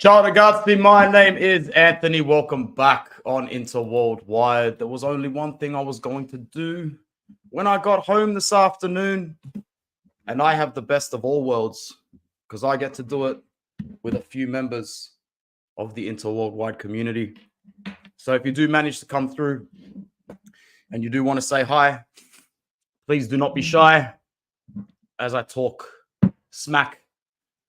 Ciao ragazzi, my name is Anthony. Welcome back on Inter Worldwide. There was only one thing I was going to do when I got home this afternoon, and I have the best of all worlds because I get to do it with a few members of the Inter Worldwide community. So if you do manage to come through and you do want to say hi, please do not be shy as I talk smack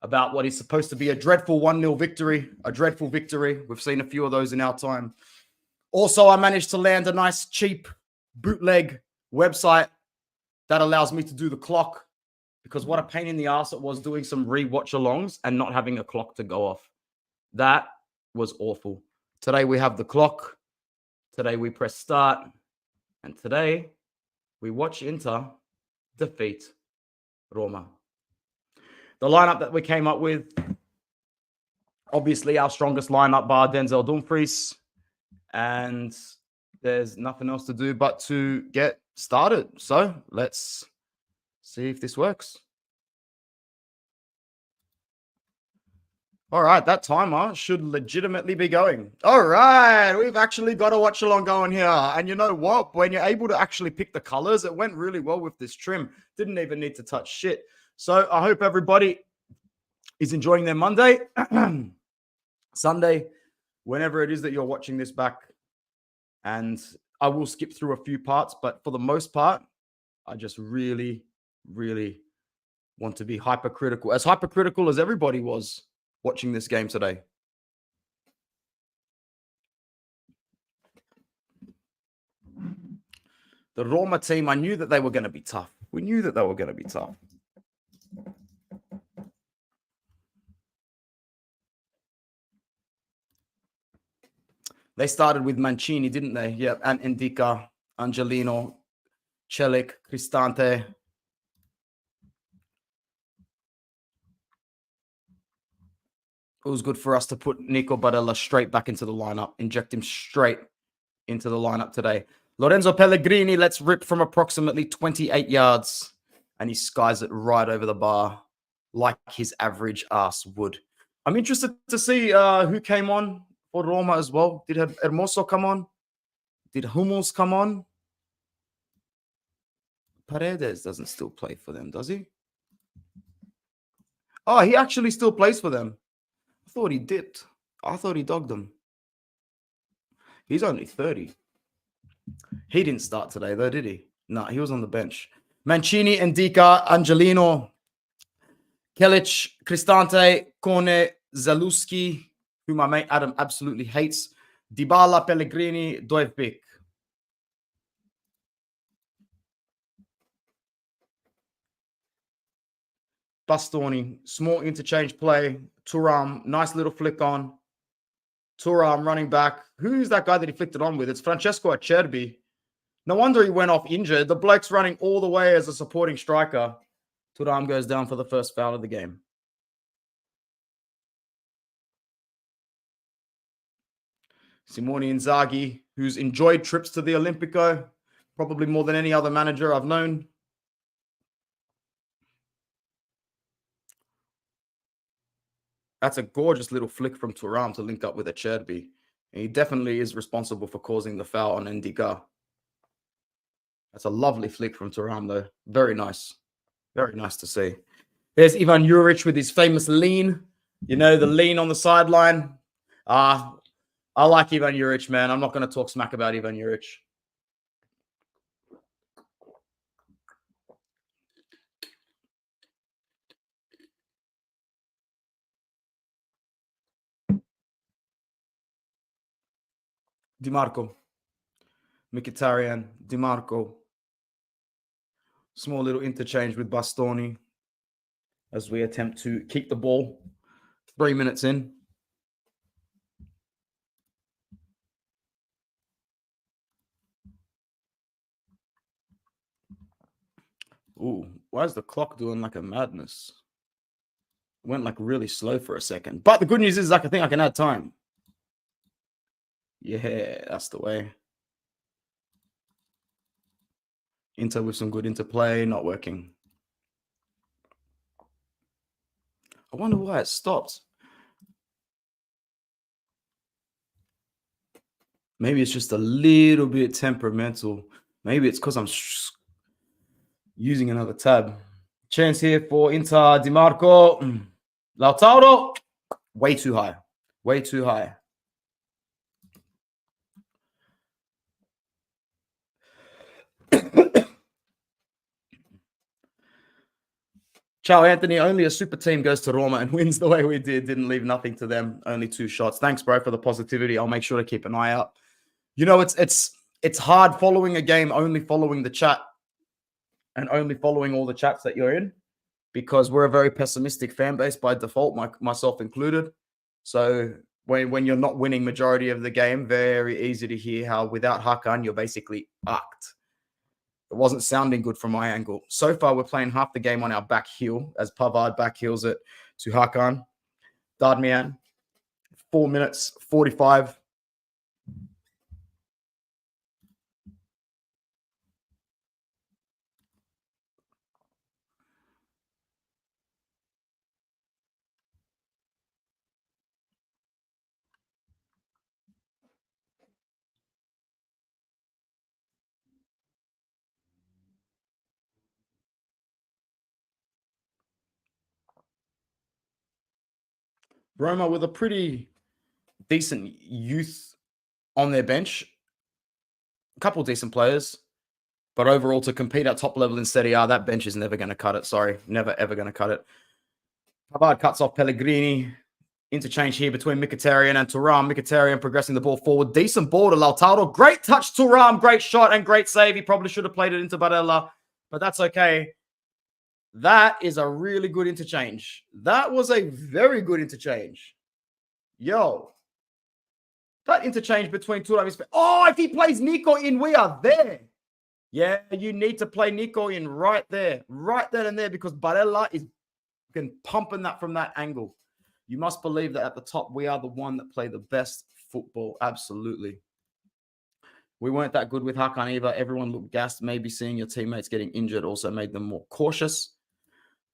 about what is supposed to be a dreadful 1-0 victory, a dreadful victory. We've seen a few of those in our time. Also, I managed to land a nice, cheap bootleg website that allows me to do the clock, because what a pain in the ass it was doing some rewatch alongs and not having a clock to go off. That was awful. Today we have the clock. Today we press start. And today we watch Inter defeat Roma. The lineup that we came up with, obviously our strongest lineup bar Denzel Dumfries, and there's nothing else to do but to get started. So let's see if this works. All right, that timer should legitimately be going. All right, we've actually got a watch along going here. And you know what? When you're able to actually pick the colors, it went really well with this trim. Didn't even need to touch shit. So I hope everybody is enjoying their Monday, Sunday, whenever it is that you're watching this back. And I will skip through a few parts, but for the most part, I just really, really want to be hypercritical, as hypercritical as everybody was watching this game today. The Roma team, I knew that they were going to be tough. We knew that they were going to be tough. They started with Mancini, didn't they? Yep, and Indica, Angelino, Celik, Cristante. It was good for us to put Nico Barella straight back into the lineup, inject him straight into the lineup today. Lorenzo Pellegrini lets rip from approximately 28 yards, and he skies it right over the bar like his average ass would. I'm interested to see who came on for Roma as well. Did Hermoso come on? Did Hummels come on? Paredes doesn't still play for them, does he? Oh, he actually still plays for them. I thought he dipped. I thought he dogged them. He's only 30. He didn't start today, though, did he? No, he was on the bench. Mancini, Indica, Angelino, Kelic, Cristante, Kone, Zaluski, who my mate Adam absolutely hates, Dybala, Pellegrini, Dojvik. Bastoni, small interchange play. Thuram, nice little flick on. Thuram running back. Who's that guy that he flicked it on with? It's Francesco Acerbi. No wonder he went off injured. The bloke's running all the way as a supporting striker. Thuram goes down for the first foul of the game. Simone Inzaghi, who's enjoyed trips to the Olimpico, probably more than any other manager I've known. That's a gorgeous little flick from Thuram to link up with Acerbi. And he definitely is responsible for causing the foul on Ndika. That's a lovely flick from Thuram, though. Very nice. Very nice to see. There's Ivan Juric with his famous lean. You know, the lean on the sideline. I like Ivan Juric, man. I'm not going to talk smack about Ivan Juric. DiMarco. Mkhitaryan. DiMarco. Small little interchange with Bastoni as we attempt to keep the ball 3 minutes in. Ooh, why is the clock doing like a madness? It went like really slow for a second. But the good news is I think I can add time. Yeah, that's the way. Inter with some good interplay, not working. I wonder why it stopped. Maybe it's just a little bit temperamental. Maybe it's because I'm using another tab. Chance here for Inter. Di Marco. Lautaro. Way too high. Way too high. Ciao, Anthony. Only a super team goes to Roma and wins the way we did. Didn't leave nothing to them. Only 2 shots. Thanks, bro, for the positivity. I'll make sure to keep an eye out. You know, it's hard following a game, only following the chat and only following all the chats that you're in, because we're a very pessimistic fan base by default, myself included. So when you're not winning majority of the game, very easy to hear how without Hakan, you're basically fucked. It wasn't sounding good from my angle. So far, we're playing half the game on our back heel as Pavard back heels it to Hakan. Darmian, 4 minutes, 45. Roma with a pretty decent youth on their bench. A couple decent players. But overall, to compete at top level in Serie A, that bench is never going to cut it. Sorry, never, ever going to cut it. Pavard cuts off Pellegrini. Interchange here between Mkhitaryan and Thuram. Mkhitaryan progressing the ball forward. Decent ball to Lautaro. Great touch, Thuram. Great shot and great save. He probably should have played it into Barella, but that's okay. That is a really good interchange. That was a very good interchange. Yo. That interchange between Thuram is... Oh, if he plays Nico in, we are there. Yeah, you need to play Nico in right there and there, because Barella is pumping that from that angle. You must believe that at the top, we are the one that play the best football. Absolutely. We weren't that good with Hakan either. Everyone looked gassed. Maybe seeing your teammates getting injured also made them more cautious.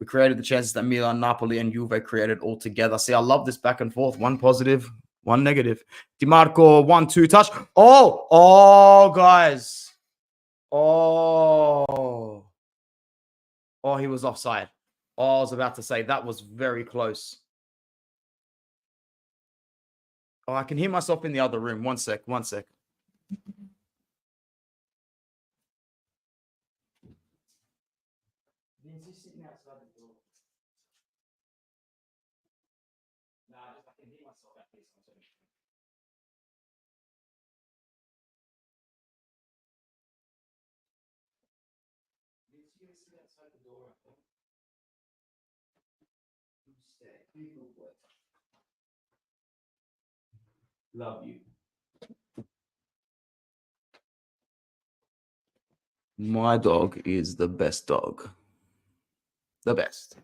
We created the chances that Milan, Napoli, and Juve created all together. See, I love this back and forth. One positive, one negative. Di Marco, 1-2 touch. Oh, guys. Oh, he was offside. Oh, I was about to say that was very close. Oh, I can hear myself in the other room. One sec. Love you. My dog is the best dog. The best.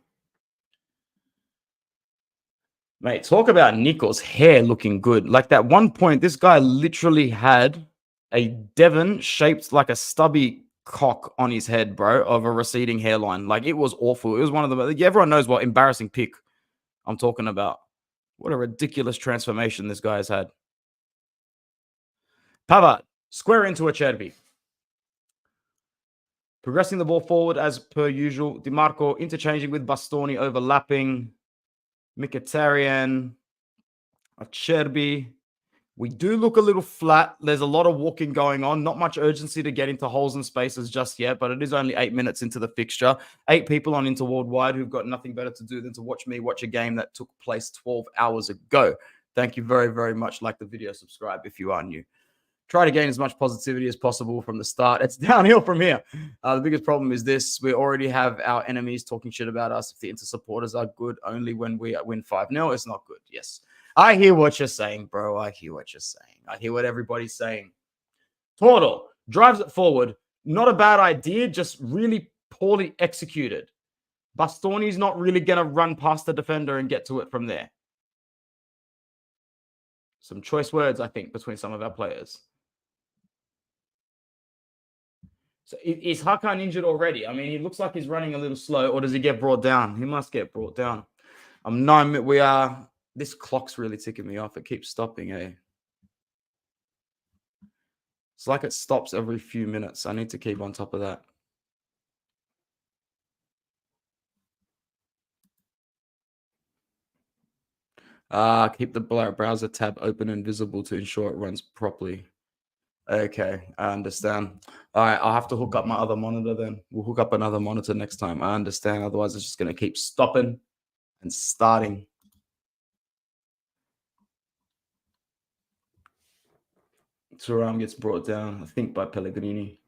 Mate, talk about Nico's hair looking good. Like that one point, this guy literally had a Devon shaped like a stubby cock on his head, bro, of a receding hairline. Like it was awful. It was one of the... Everyone knows what embarrassing pick I'm talking about. What a ridiculous transformation this guy has had. Pavard, square into Acerbi. Progressing the ball forward as per usual. Di Marco interchanging with Bastoni, overlapping. Mkhitaryan, Acerbi. We do look a little flat. There's a lot of walking going on. Not much urgency to get into holes and spaces just yet, but it is only 8 minutes into the fixture. 8 people on Interworldwide who've got nothing better to do than to watch me watch a game that took place 12 hours ago. Thank you very, very much. Like the video, subscribe if you are new. Try to gain as much positivity as possible from the start. It's downhill from here. The biggest problem is this. We already have our enemies talking shit about us. If the Inter supporters are good only when we win 5-0, it's not good. Yes. I hear what you're saying, bro. I hear what you're saying. I hear what everybody's saying. Total drives it forward. Not a bad idea, just really poorly executed. Bastoni's not really going to run past the defender and get to it from there. Some choice words, I think, between some of our players. So is Hakan injured already? I mean, he looks like he's running a little slow, or does he get brought down? He must get brought down. We are... This clock's really ticking me off. It keeps stopping, eh? It's like it stops every few minutes. I need to keep on top of that. Keep the browser tab open and visible to ensure it runs properly. Okay, I understand. All right, I'll have to hook up my other monitor then. We'll hook up another monitor next time. I understand. Otherwise, it's just going to keep stopping and starting. Thuram gets brought down, I think, by Pellegrini.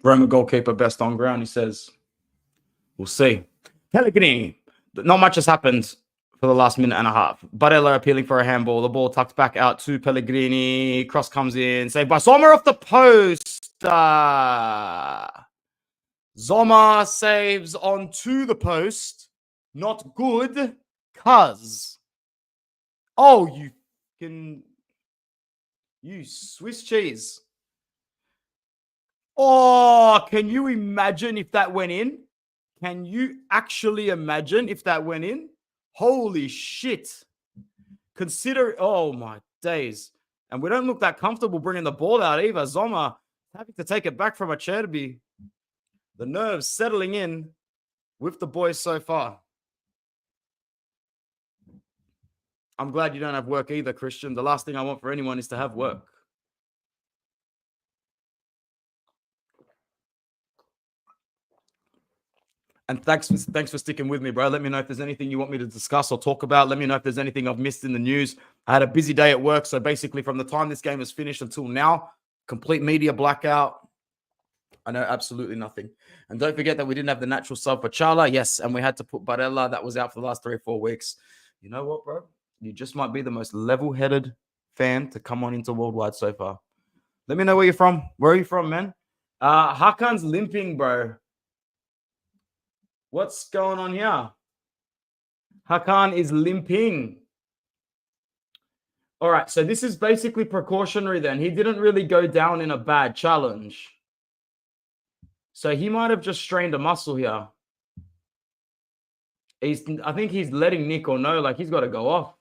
Roma goalkeeper, best on ground, he says. We'll see. Pellegrini, not much has happened for the last minute and a half. Barella appealing for a handball. The ball tucked back out to Pellegrini. Cross comes in. Saved by Sommer off the post. Sommer saves onto the post. Not good. Cuz. Oh, you Swiss cheese. Oh, can you imagine if that went in? Can you actually imagine if that went in? Holy shit. Consider, oh my days. And we don't look that comfortable bringing the ball out either. Sommer having to take it back from Acerbi. The nerves settling in with the boys so far. I'm glad you don't have work either, Christian. The last thing I want for anyone is to have work. And thanks for sticking with me, bro. Let me know if there's anything you want me to discuss or talk about. Let me know if there's anything I've missed in the news. I had a busy day at work. So basically from the time this game was finished until now, complete media blackout. I know absolutely nothing. And don't forget that we didn't have the natural sub for Chala. Yes, and we had to put Barella. That was out for the last 3 or 4 weeks. You know what, bro? You just might be the most level-headed fan to come on into Worldwide so far. Let me know where you're from. Where are you from, man? Hakan's limping, bro. What's going on here? Hakan is limping. All right, so this is basically precautionary then. He didn't really go down in a bad challenge. So he might have just strained a muscle here. I think he's letting Nico know, like, he's got to go off.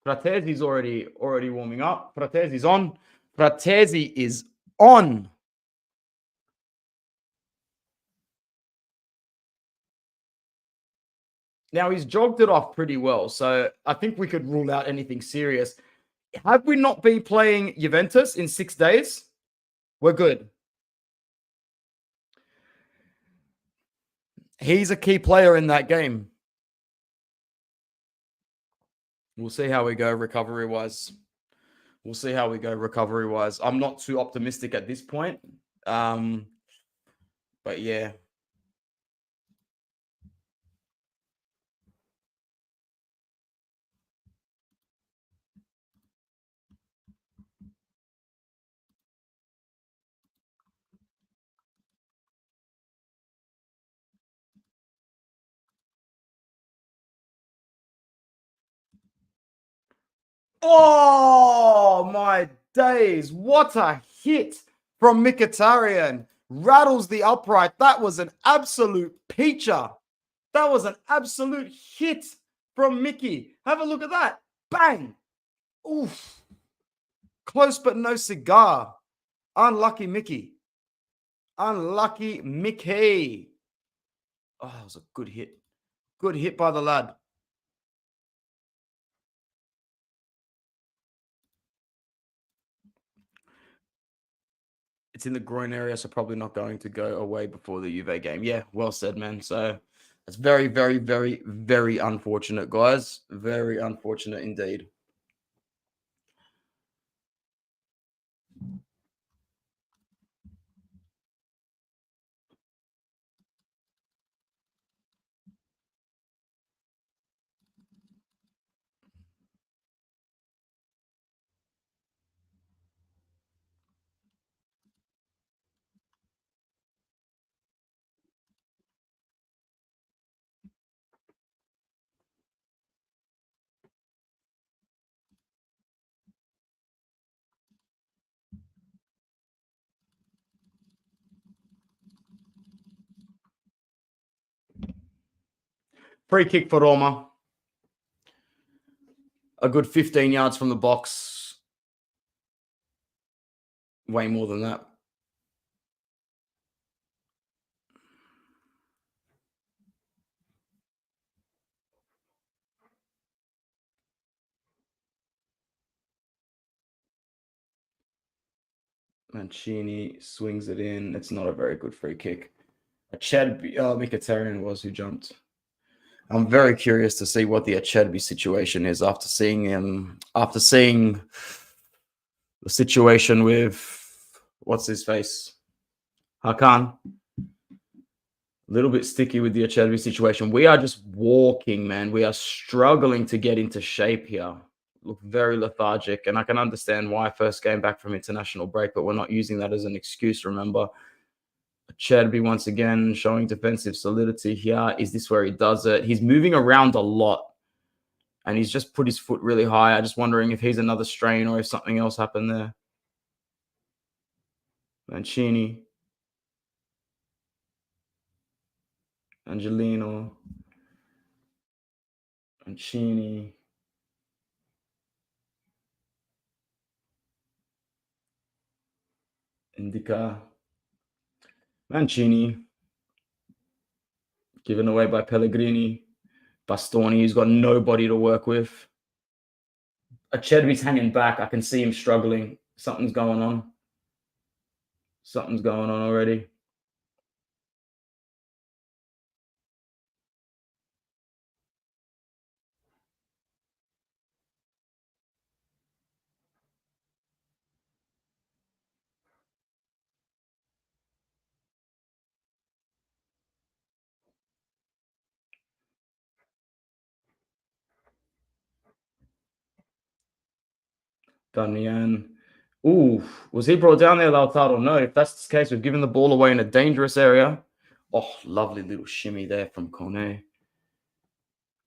Fratesi's already warming up. Fratesi's on. Fratesi is on. Now, he's jogged it off pretty well, so I think we could rule out anything serious. Have we not been playing Juventus in 6 days? We're good. He's a key player in that game. We'll see how we go recovery-wise. I'm not too optimistic at this point. But yeah. Oh, my days. What a hit from Mkhitaryan. Rattles the upright. That was an absolute peacher. That was an absolute hit from Mickey. Have a look at that. Bang. Oof. Close but no cigar. Unlucky Mickey. Unlucky Mickey. Oh, that was a good hit. Good hit by the lad. It's in the groin area, so probably not going to go away before the Juve game. Yeah, well said, man. So it's very, very, very, very unfortunate, guys. Very unfortunate indeed. Free kick for Roma. A good 15 yards from the box. Way more than that. Mancini swings it in. It's not a very good free kick. Mkhitaryan was who jumped. I'm very curious to see what the Acerbi situation is after seeing the situation with what's his face, Hakan. A little bit sticky with the Acerbi situation. We are just walking, man. We are struggling to get into shape here. Look very lethargic, and I can understand why first game back from international break, but we're not using that as an excuse. Remember, Acerbi once again showing defensive solidity here. Is this where he does it? He's moving around a lot. And he's just put his foot really high. I'm just wondering if he's another strain or if something else happened there. Mancini. Angelino. Mancini. Indica. Mancini. Given away by Pellegrini. Bastoni, who's got nobody to work with. Acerbi's hanging back. I can see him struggling. Something's going on. Something's going on already. Darmian. Ooh, was he brought down there, Lautaro? No, if that's the case, we've given the ball away in a dangerous area. Oh, lovely little shimmy there from Kone.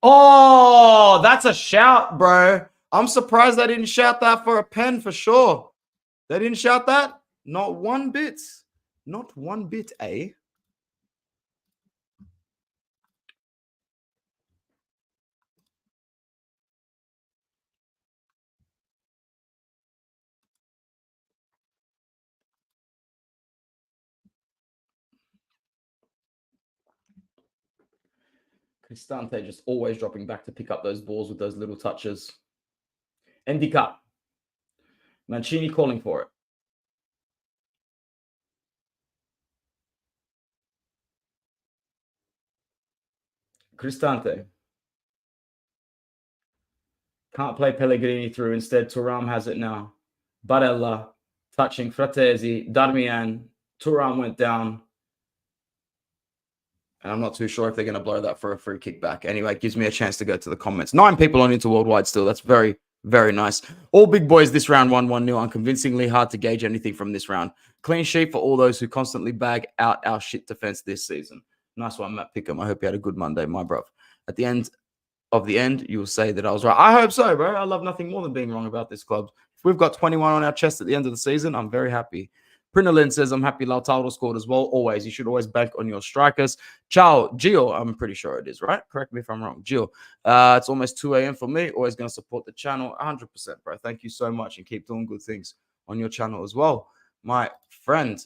Oh, that's a shout, bro. I'm surprised they didn't shout that for a pen for sure. They didn't shout that? Not one bit. Not one bit, eh? Cristante just always dropping back to pick up those balls with those little touches. Endicap. Mancini calling for it. Cristante. Can't play Pellegrini through. Instead, Thuram has it now. Barella touching Fratesi. Darmian. Thuram went down. And I'm not too sure if they're going to blow that for a free kick back. Anyway, it gives me a chance to go to the comments. 9 people on Inter Worldwide still. That's very, very nice. All big boys this round, 1-1 nil. Unconvincingly hard to gauge anything from this round. Clean sheet for all those who constantly bag out our shit defense this season. Nice one, Matt Pickham. I hope you had a good Monday, my bruv. At the end of the end, you will say that I was right. I hope so, bro. I love nothing more than being wrong about this club. If we've got 21 on our chest at the end of the season, I'm very happy. Prinalin says, I'm happy Lautaro scored as well. Always. You should always bank on your strikers. Ciao, Gio. I'm pretty sure it is, right? Correct me if I'm wrong. Gio. It's almost 2 a.m. for me. Always going to support the channel. 100%, bro. Thank you so much and keep doing good things on your channel as well, my friend.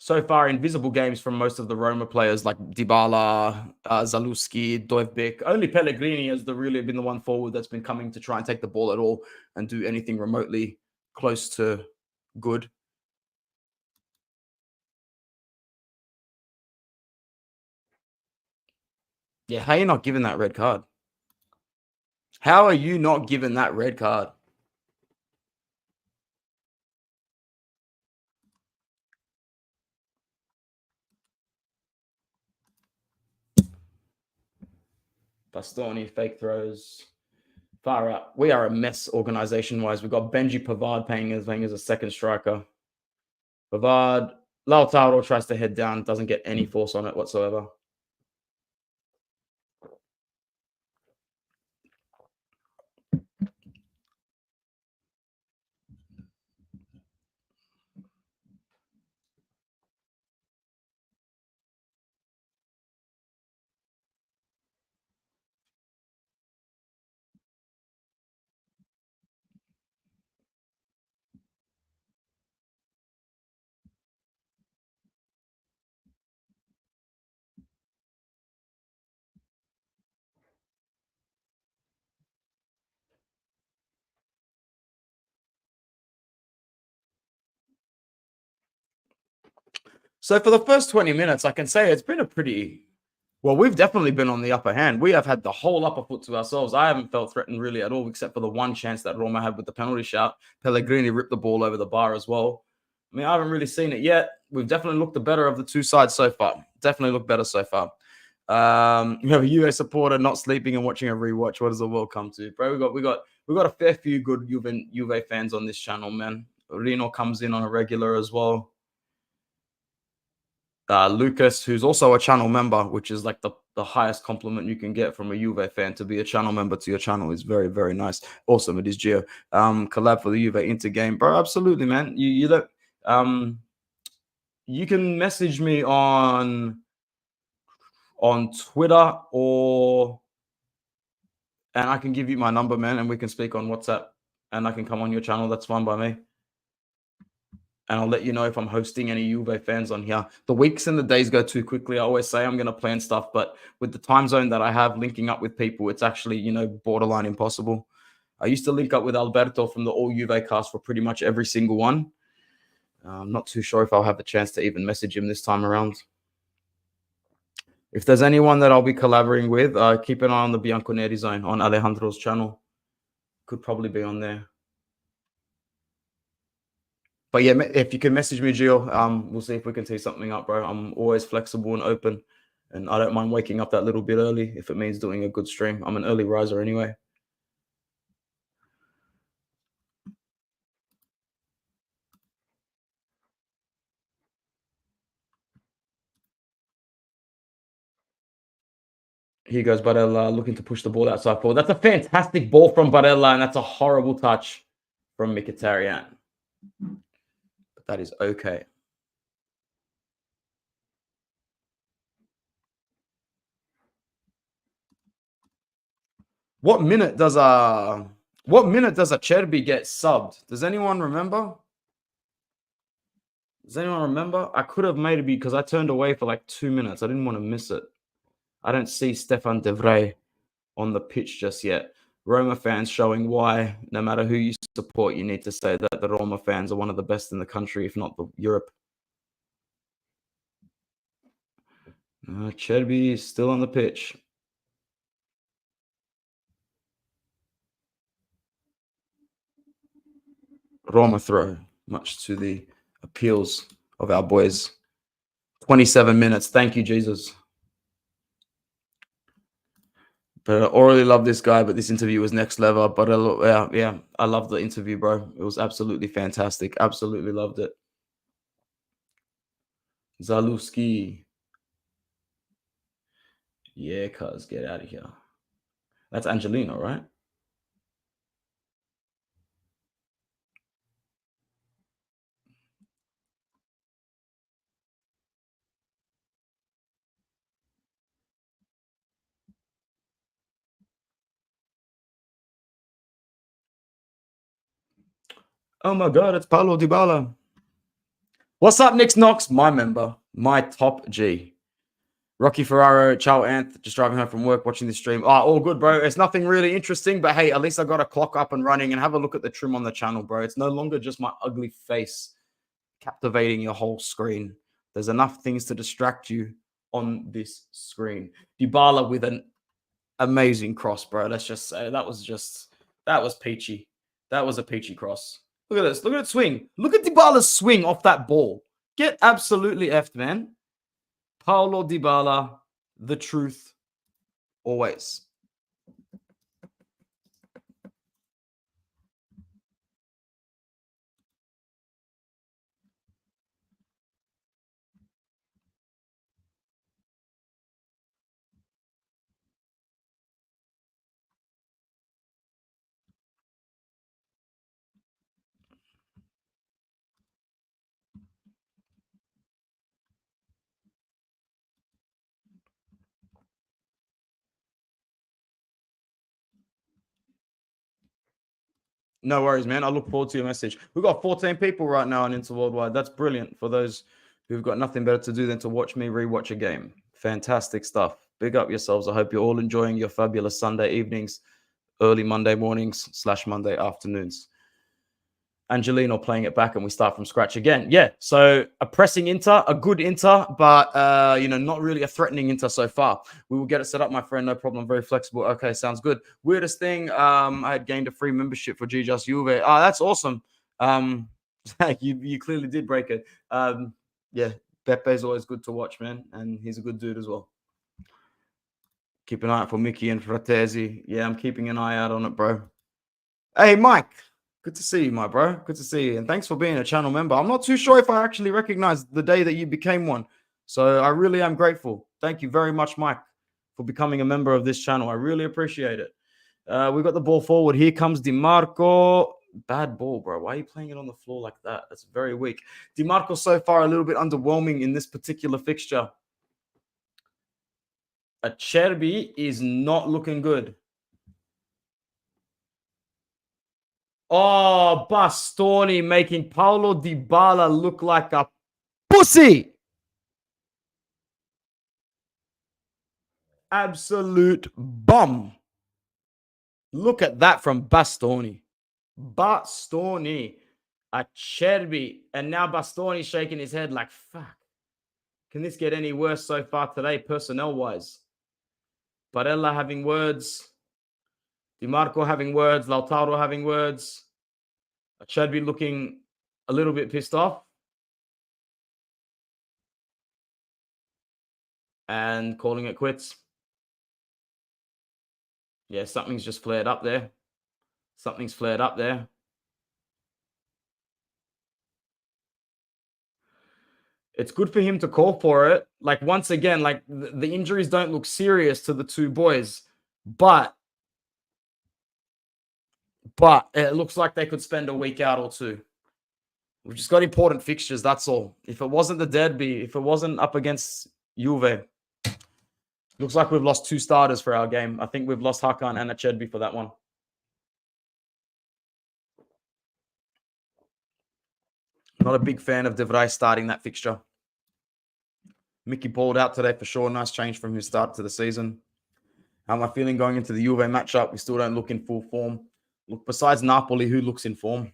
So far, invisible games from most of the Roma players like Dybala, Zaluski, Dojbek. Only Pellegrini has really been the one forward that's been coming to try and take the ball at all and do anything remotely close to good. Yeah, how are you not given that red card? How are you not given that red card? Bastoni, fake throws. Far out. We are a mess organization-wise. We've got Benji Pavard playing as a second striker. Pavard, Lautaro tries to head down, doesn't get any force on it whatsoever. So for the first 20 minutes, I can say it's been a pretty well, we've definitely been on the upper hand. We have had the whole upper foot to ourselves. I haven't felt threatened really at all, except for the one chance that Roma had with the penalty shout. Pellegrini ripped the ball over the bar as well. I mean, I haven't really seen it yet. We've definitely looked the better of the two sides so far. Definitely looked better so far. We have a UA supporter not sleeping and watching a rewatch. What does the world come to, bro? We got a fair few good Juve fans on this channel, man. Reno comes in on a regular as well. Lucas, who's also a channel member, which is like the highest compliment you can get from a Juve fan. To be a channel member to your channel is very, very nice. Awesome. It is Gio. Collab for the Juve Inter game, bro. Absolutely, man. You look. You can message me on Twitter and I can give you my number, man, and we can speak on WhatsApp and I can come on your channel. That's fine by me. And I'll let you know if I'm hosting any Juve fans on here. The weeks and the days go too quickly. I always say I'm going to plan stuff, but with the time zone that I have linking up with people, it's actually, borderline impossible. I used to link up with Alberto from the All Juve cast for pretty much every single one. I'm not too sure if I'll have the chance to even message him this time around. If there's anyone that I'll be collaborating with, keep an eye on the Bianconeri zone on Alejandro's channel. Could probably be on there. But yeah, if you can message me, Gio, we'll see if we can tee something up, bro. I'm always flexible and open, and I don't mind waking up that little bit early if it means doing a good stream. I'm an early riser anyway. Here goes Barella looking to push the ball outside forward. That's a fantastic ball from Barella, and that's a horrible touch from Mkhitaryan. But that is okay. What minute does a Cherby get subbed? Does anyone remember? I could have made it because I turned away for like 2 minutes. I didn't want to miss it. I don't see Stefan De Vrij on the pitch just yet. Roma fans showing why, no matter who you support, you need to say that the Roma fans are one of the best in the country, if not Europe. Cherby is still on the pitch. Roma throw, much to the appeals of our boys. 27 minutes. Thank you, Jesus. But I already love this guy, but this interview was next level. But yeah, I love the interview, bro. It was absolutely fantastic. Absolutely loved it. Zalewski. Yeah, cuz, get out of here. That's Angelino, right? Oh my God, it's Paulo Dybala. What's up, Nick Knox? My member, my top G. Rocky Ferraro, ciao, Anth. Just driving home from work, watching the stream. Oh, all good, bro. It's nothing really interesting, but hey, at least I got a clock up and running and have a look at the trim on the channel, bro. It's no longer just my ugly face captivating your whole screen. There's enough things to distract you on this screen. Dybala with an amazing cross, bro. Let's just say that was peachy. That was a peachy cross. Look at this. Look at it swing. Look at Dybala's swing off that ball. Get absolutely effed, man. Paulo Dybala, the truth, always. No worries, man. I look forward to your message. We've got 14 people right now on Inter Worldwide. That's brilliant for those who've got nothing better to do than to watch me rewatch a game. Fantastic stuff. Big up yourselves. I hope you're all enjoying your fabulous Sunday evenings, early Monday mornings / Monday afternoons. Angelino playing it back and we start from scratch again. Yeah, so a pressing Inter, a good Inter, but not really a threatening Inter so far. We will get it set up, my friend. No problem. Very flexible. Okay, sounds good. Weirdest thing, I had gained a free membership for G Just Juve. Oh, that's awesome. You clearly did break it. Yeah, Pepe's always good to watch, man, and he's a good dude as well. Keep an eye out for Mickey and Fratesi. Yeah, I'm keeping an eye out on it, bro. Hey, Mike. Good to see you, my bro. Good to see you. And thanks for being a channel member. I'm not too sure if I actually recognize the day that you became one. So I really am grateful. Thank you very much, Mike, for becoming a member of this channel. I really appreciate it. We got the ball forward. Here comes DiMarco. Bad ball, bro. Why are you playing it on the floor like that? That's very weak. DiMarco so far a little bit underwhelming in this particular fixture. Acerbi is not looking good. Oh, Bastoni making Paulo Dybala look like a pussy. Absolute bum. Look at that from Bastoni. Bastoni. Acerbi. And now Bastoni shaking his head like, fuck. Can this get any worse so far today, personnel-wise? Barella having words. DiMarco having words. Lautaro having words. Acerbi looking a little bit pissed off. And calling it quits. Yeah, something's just flared up there. Something's flared up there. It's good for him to call for it. Like, once again, like the injuries don't look serious to the two boys, but it looks like they could spend a week out or two. We've just got important fixtures. That's all. If it wasn't the derby, if it wasn't up against Juve, looks like we've lost two starters for our game. I think we've lost Hakan and Acerbi for that one. Not a big fan of De Vrij starting that fixture. Mickey balled out today for sure. Nice change from his start to the season. How am I feeling going into the Juve matchup? We still don't look in full form. Look, besides Napoli, who looks in form?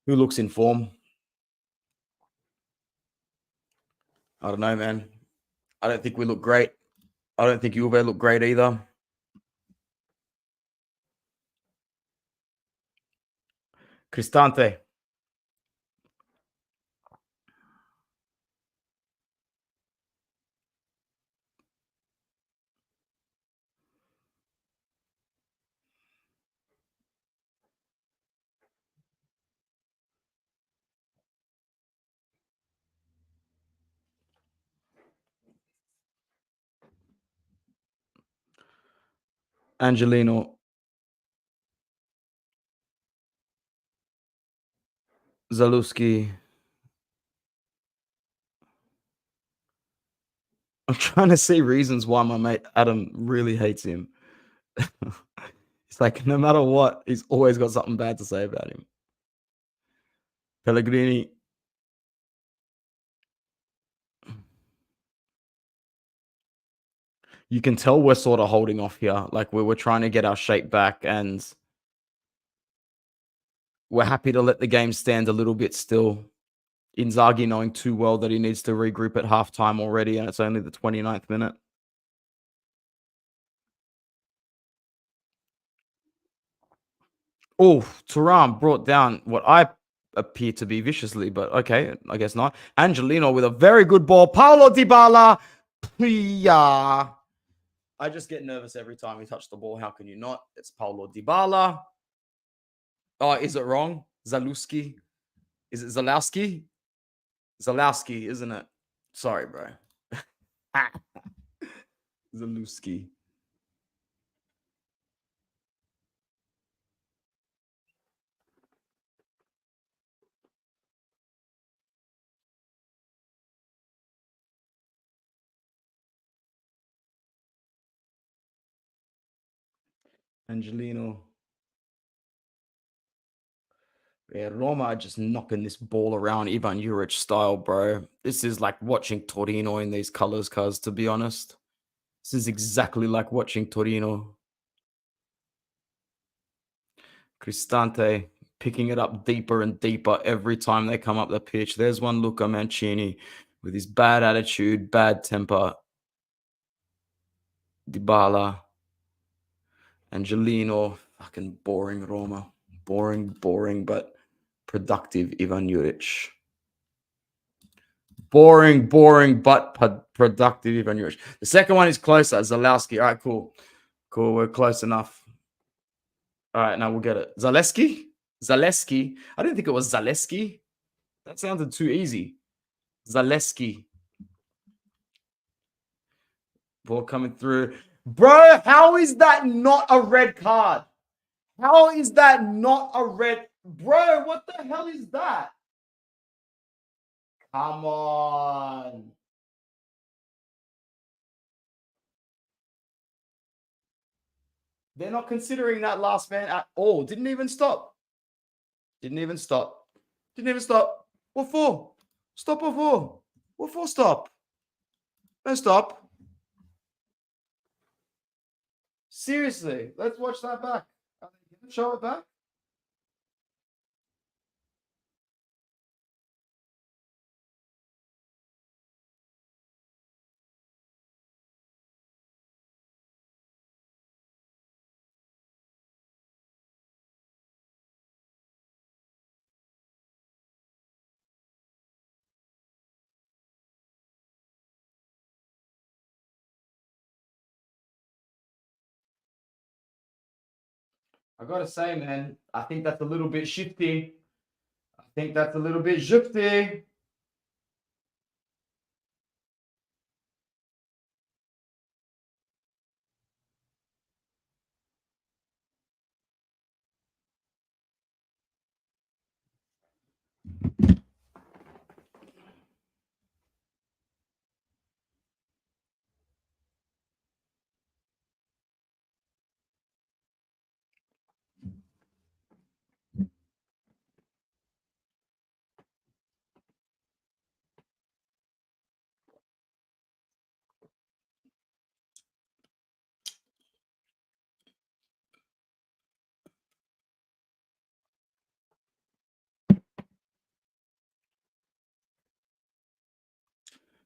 Who looks in form? I don't know, man. I don't think we look great. I don't think Juve look great either. Cristante. Angelino. Zalewski. I'm trying to see reasons why my mate Adam really hates him. It's like, no matter what, he's always got something bad to say about him. Pellegrini. You can tell we're sort of holding off here. Like, we're trying to get our shape back, and we're happy to let the game stand a little bit still. Inzaghi knowing too well that he needs to regroup at halftime already, and it's only the 29th minute. Oh, Thuram brought down what I appear to be viciously, but okay, I guess not. Angelino with a very good ball. Paulo Dybala. Yeah. I just get nervous every time we touch the ball. How can you not? It's Paulo Dybala. Oh, is it wrong? Zalewski? Is it Zalewski? Zalewski, isn't it? Sorry, bro. Zalewski. Angelino. Yeah, Roma are just knocking this ball around Ivan Juric style, bro. This is like watching Torino in these colors, cuz, to be honest. This is exactly like watching Torino. Cristante. picking it up deeper and deeper every time they come up the pitch. There's one Luca Mancini with his bad attitude, bad temper. Dybala, Angelino, fucking boring Roma. Boring, but productive Ivan Juric. Boring, but productive Ivan Juric. The second one is closer, Zalewski. All right, cool. We're close enough. All right, now we'll get it. Zaleski. I didn't think it was Zaleski. That sounded too easy. Zaleski. Ball coming through. Bro, how is that not a red card? How is that not a red? Bro, what the hell is that? Come on. They're not considering that last man at all. Didn't even stop. What for? Stop what for? What for stop? No stop. Seriously, let's watch that back. Show it back. I gotta say, man, I think that's a little bit shifty. I think that's a little bit shifty.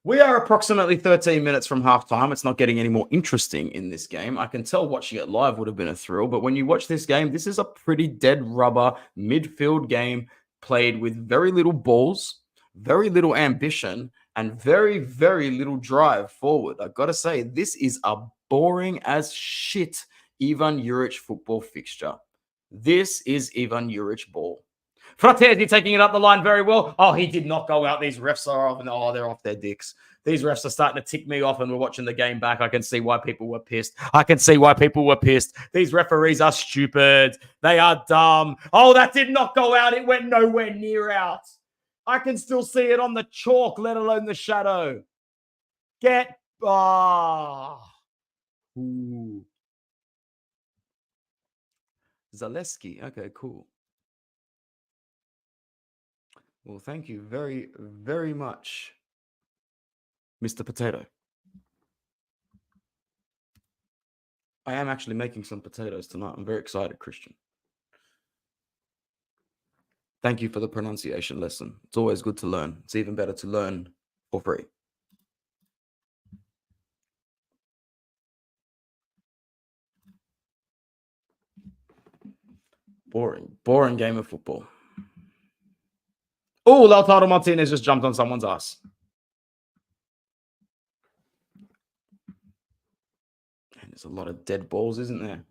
We are approximately 13 minutes from halftime. It's not getting any more interesting in this game. I can tell watching it live would have been a thrill, but when you watch this game, this is a pretty dead rubber midfield game played with very little balls, very little ambition, and very, very little drive forward. I got to say, this is a boring as shit Ivan Juric football fixture. This is Ivan Juric ball. Fratesi taking it up the line very well. Oh, he did not go out. These refs are off, and they're off their dicks. These refs are starting to tick me off, and we're watching the game back. I can see why people were pissed. These referees are stupid. They are dumb. Oh, that did not go out. It went nowhere near out. I can still see it on the chalk, let alone the shadow. Get Ooh. Zaleski. Okay, cool. Well, thank you very, very much, Mr. Potato. I am actually making some potatoes tonight. I'm very excited, Christian. Thank you for the pronunciation lesson. It's always good to learn. It's even better to learn for free. Boring game of football. Oh, Lautaro Martinez just jumped on someone's ass. And there's a lot of dead balls, isn't there?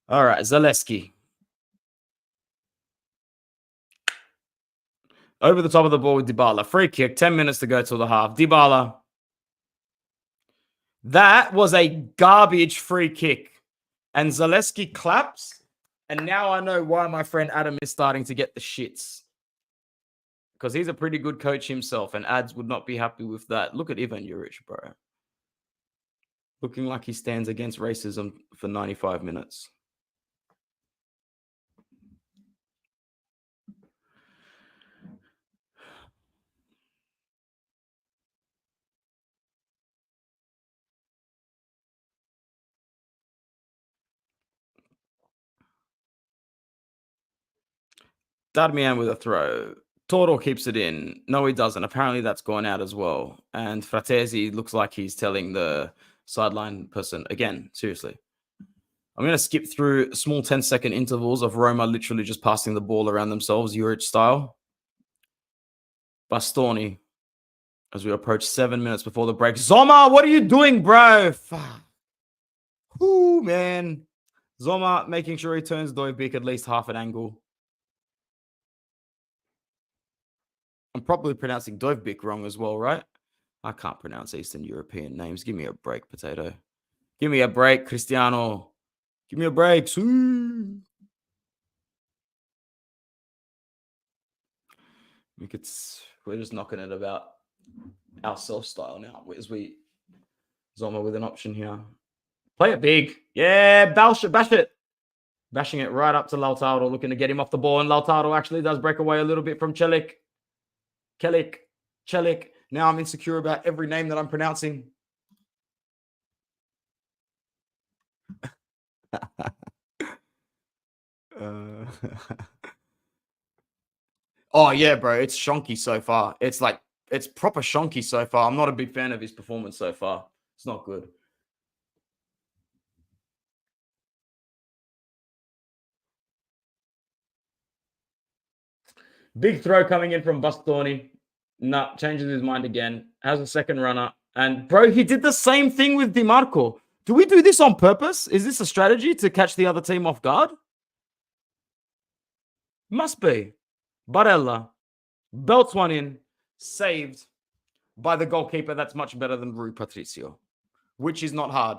All right, Zaleski. Over the top of the ball with Dybala. Free kick, 10 minutes to go till the half. Dybala. That was a garbage free kick. And Zaleski claps. And now I know why my friend Adam is starting to get the shits. Because he's a pretty good coach himself, and ads would not be happy with that. Look at Ivan Juric, bro. Looking like he stands against racism for 95 minutes. Darmian with a throw. Toro keeps it in. No, he doesn't. Apparently, that's gone out as well. And Fratesi looks like he's telling the sideline person, again, seriously. I'm going to skip through small 10-second intervals of Roma literally just passing the ball around themselves, Juric style. Bastoni, as we approach 7 minutes before the break. Zoma, what are you doing, bro? Ooh, man. Zoma making sure he turns Dojbik at least half an angle. I'm probably pronouncing Dojbik wrong as well, right? I can't pronounce Eastern European names. Give me a break, Potato. Give me a break, Cristiano. Give me a break. We're just knocking it about our self-style now. Zoma with an option here. Play it big. Yeah, bash it. Bashing it right up to Lautaro, looking to get him off the ball. And Lautaro actually does break away a little bit from Celik. Now I'm insecure about every name that I'm pronouncing. Oh, yeah, bro. It's shonky so far. It's proper shonky so far. I'm not a big fan of his performance so far. It's not good. Big throw coming in from Bastoni. Nah, changes his mind again. Has a second runner. And, bro, he did the same thing with DiMarco. Do we do this on purpose? Is this a strategy to catch the other team off guard? Must be. Barella belts one in, saved by the goalkeeper that's much better than Rui Patricio, which is not hard.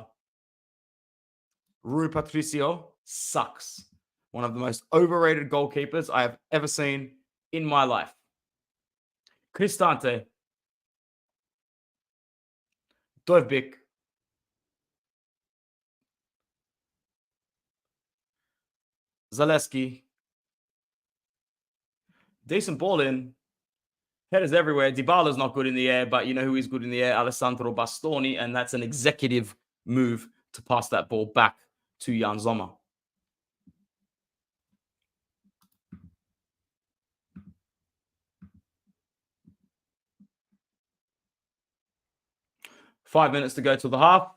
Rui Patricio sucks. One of the most overrated goalkeepers I have ever seen in my life. Cristante. Dovbik. Zaleski. Decent ball in. Headers everywhere. Dybala's not good in the air, but you know who is good in the air? Alessandro Bastoni, and that's an executive move to pass that ball back to Jan Sommer. Five minutes to go to the half.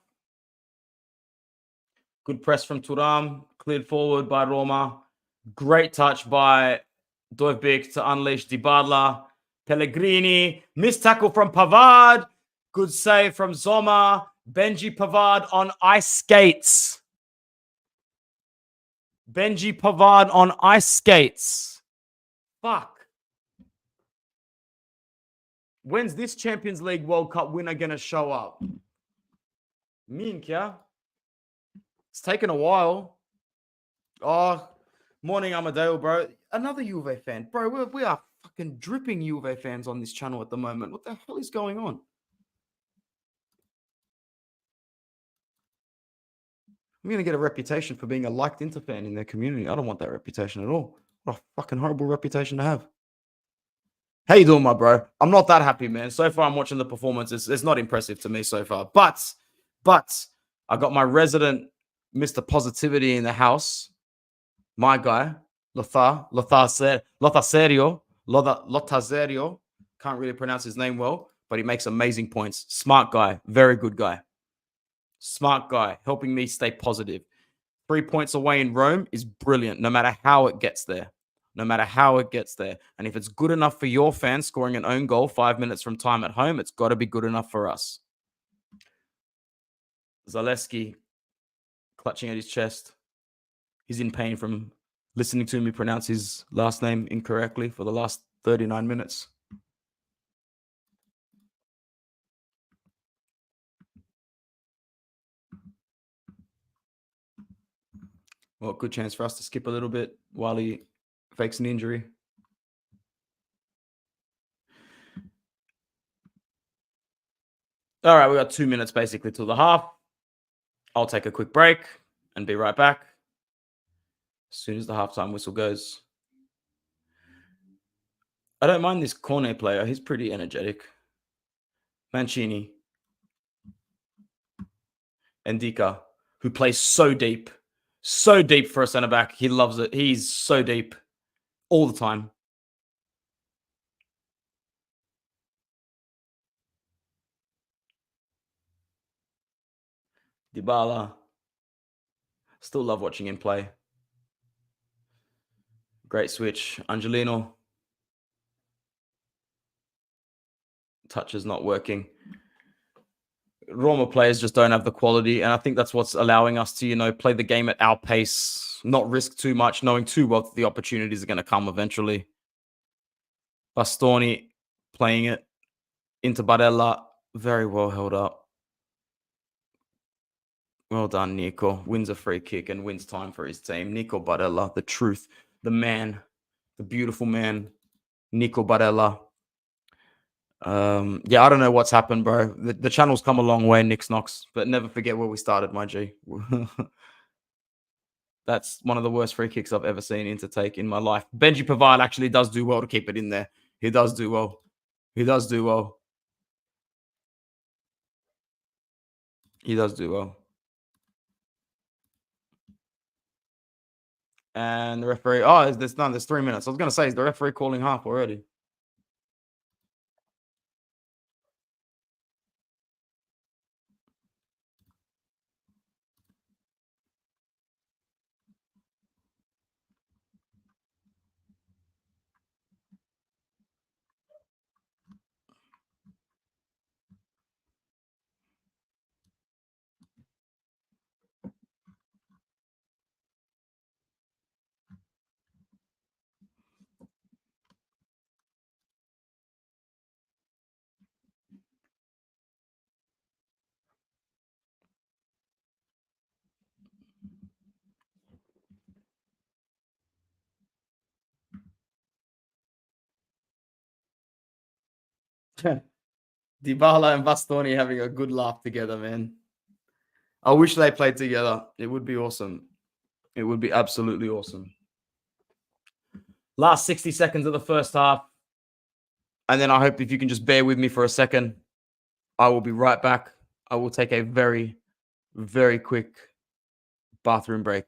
Good press from Thuram. Cleared forward by Roma. Great touch by Dovbik to unleash Dybala. Pellegrini. Missed tackle from Pavard. Good save from Sommer. Benji Pavard on ice skates. Benji Pavard on ice skates. Fuck. When's this Champions League World Cup winner going to show up? Mink, yeah? It's taken a while. Oh, morning, Amadeo, bro. Another Juve fan. Bro, we are fucking dripping Juve fans on this channel at the moment. What the hell is going on? I'm going to get a reputation for being a liked Inter fan in their community. I don't want that reputation at all. What a fucking horrible reputation to have. How you doing, my bro? I'm not that happy, man. So far, I'm watching the performance. It's not impressive to me so far. But I got my resident Mr. Positivity in the house. My guy, Lotaserio. Can't really pronounce his name well, but he makes amazing points. Smart guy. Very good guy. Smart guy. Helping me stay positive. 3 points away in Rome is brilliant, no matter how it gets there. No matter how it gets there. And if it's good enough for your fans scoring an own goal 5 minutes from time at home, it's got to be good enough for us. Zaleski clutching at his chest. He's in pain from listening to me pronounce his last name incorrectly for the last 39 minutes. Well, good chance for us to skip a little bit while he fakes an injury. All right, we got 2 minutes basically till the half. I'll take a quick break and be right back as soon as the halftime whistle goes. I don't mind this Cornet player. He's pretty energetic. Mancini. Ndika, who plays so deep for a centre-back. He loves it. He's so deep. all the time. Dybala, still love watching him play. Great switch. Angelino, touch is not working. Roma players just don't have the quality, and I think that's what's allowing us to, play the game at our pace, not risk too much, knowing too well that the opportunities are going to come eventually. Bastoni playing it into Barella, very well held up. Well done, Nico. Wins a free kick and wins time for his team. Nico Barella, the truth, the man, the beautiful man, Nico Barella. Yeah, I don't know what's happened, bro. The channel's come a long way, Nix Knox, but never forget where we started, my G. That's one of the worst free kicks I've ever seen Inter take in my life. Benji Pavard actually does do well to keep it in there. He does do well. He does do well. He does do well. And the referee, there's 3 minutes. I was going to say, is the referee calling half already? Dybala and Bastoni having a good laugh together, man. I wish they played together. It would be awesome. It would be absolutely awesome. Last 60 seconds of the first half. And then I hope if you can just bear with me for a second, I will be right back. I will take a very, very quick bathroom break.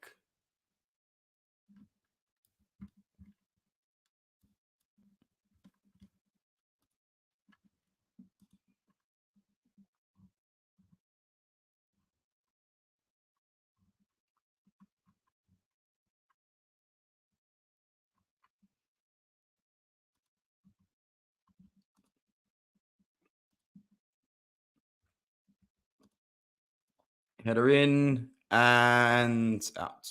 Header in and out.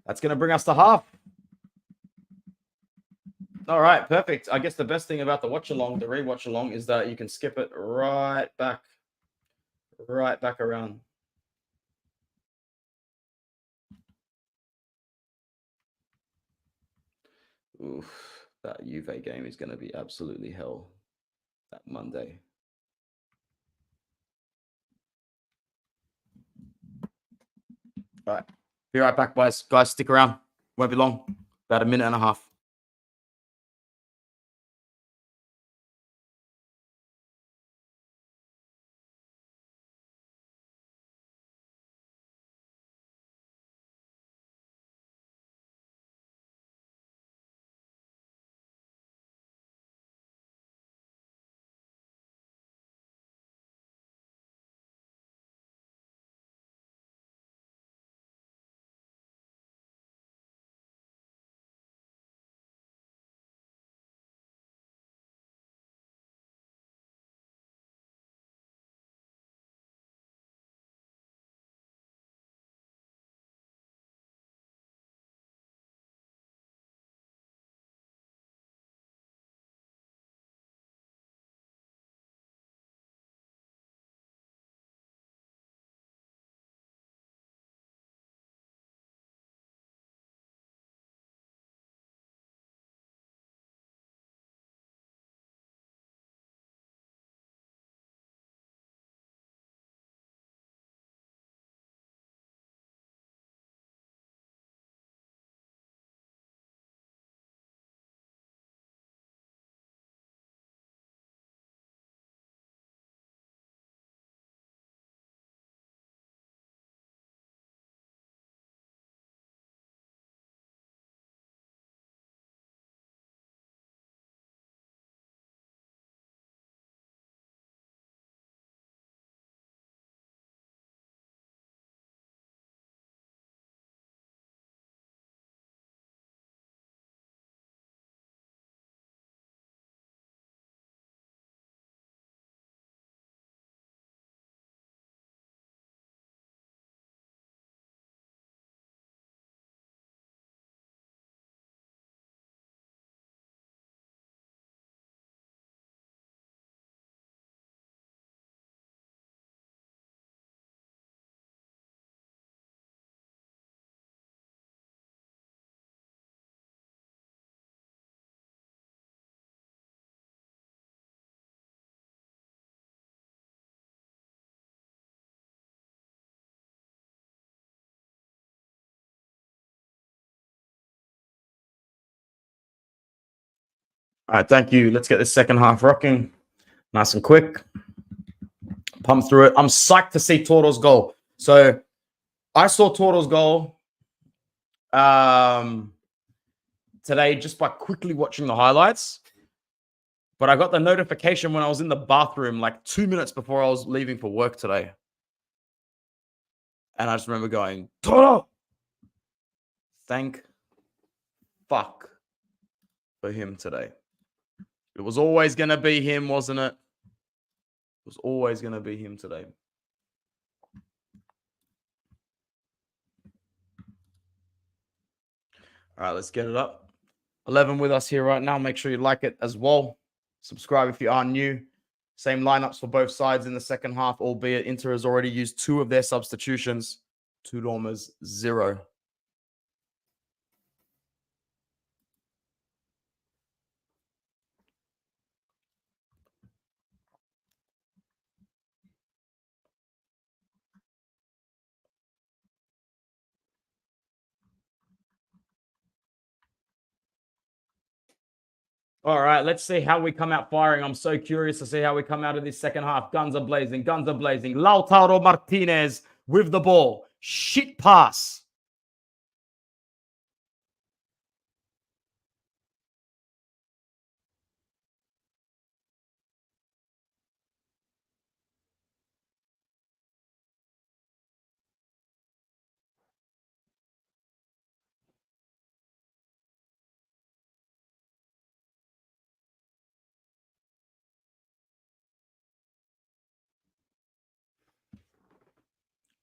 That's going to bring us to half. All right, perfect. I guess the best thing about the watch along, the rewatch along, is that you can skip it right back around. Oof, that Juve game is going to be absolutely hell that Monday. All right, be right back, guys. Guys, stick around. Won't be long. About a minute and a half. All right, thank you. Let's get this second half rocking. Nice and quick. Pump through it. I'm psyched to see Toro's goal. So I saw Toro's goal today just by quickly watching the highlights. But I got the notification when I was in the bathroom like 2 minutes before I was leaving for work today. And I just remember going, Toro! Thank fuck for him today. It was always going to be him, wasn't it? It was always going to be him today. All right, let's get it up. 11 with us here right now. Make sure you like it as well. Subscribe if you are new. Same lineups for both sides in the second half, albeit Inter has already used 2 of their substitutions. 2 Roma's 0. All right, let's see how we come out firing. I'm so curious to see how we come out of this second half. Guns are blazing. Guns are blazing. Lautaro Martinez with the ball. Shit pass.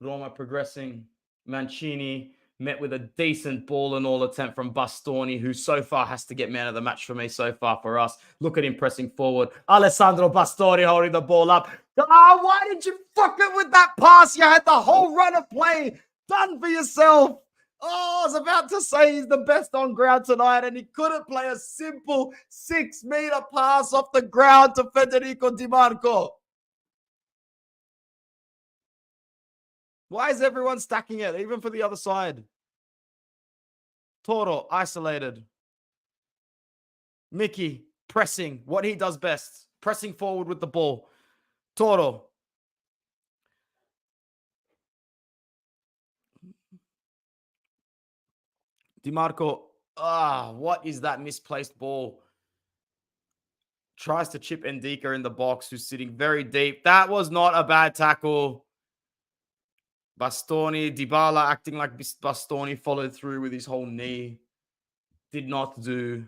Roma progressing. Mancini met with a decent ball and all attempt from Bastoni, who so far has to get man of the match for me so far for us. Look at him pressing forward. Alessandro Bastoni holding the ball up. Ah, why did you fuck it with that pass? You had the whole run of play done for yourself. Oh, I was about to say he's the best on ground tonight, and he couldn't play a simple 6-meter pass off the ground to Federico Di Marco. Why is everyone stacking it, even for the other side? Toro, isolated. Mickey, pressing, what he does best. Pressing forward with the ball. Toro. Di Marco, what is that misplaced ball? Tries to chip Ndika in the box, who's sitting very deep. That was not a bad tackle. Bastoni, Dybala acting like Bastoni followed through with his whole knee. Did not do.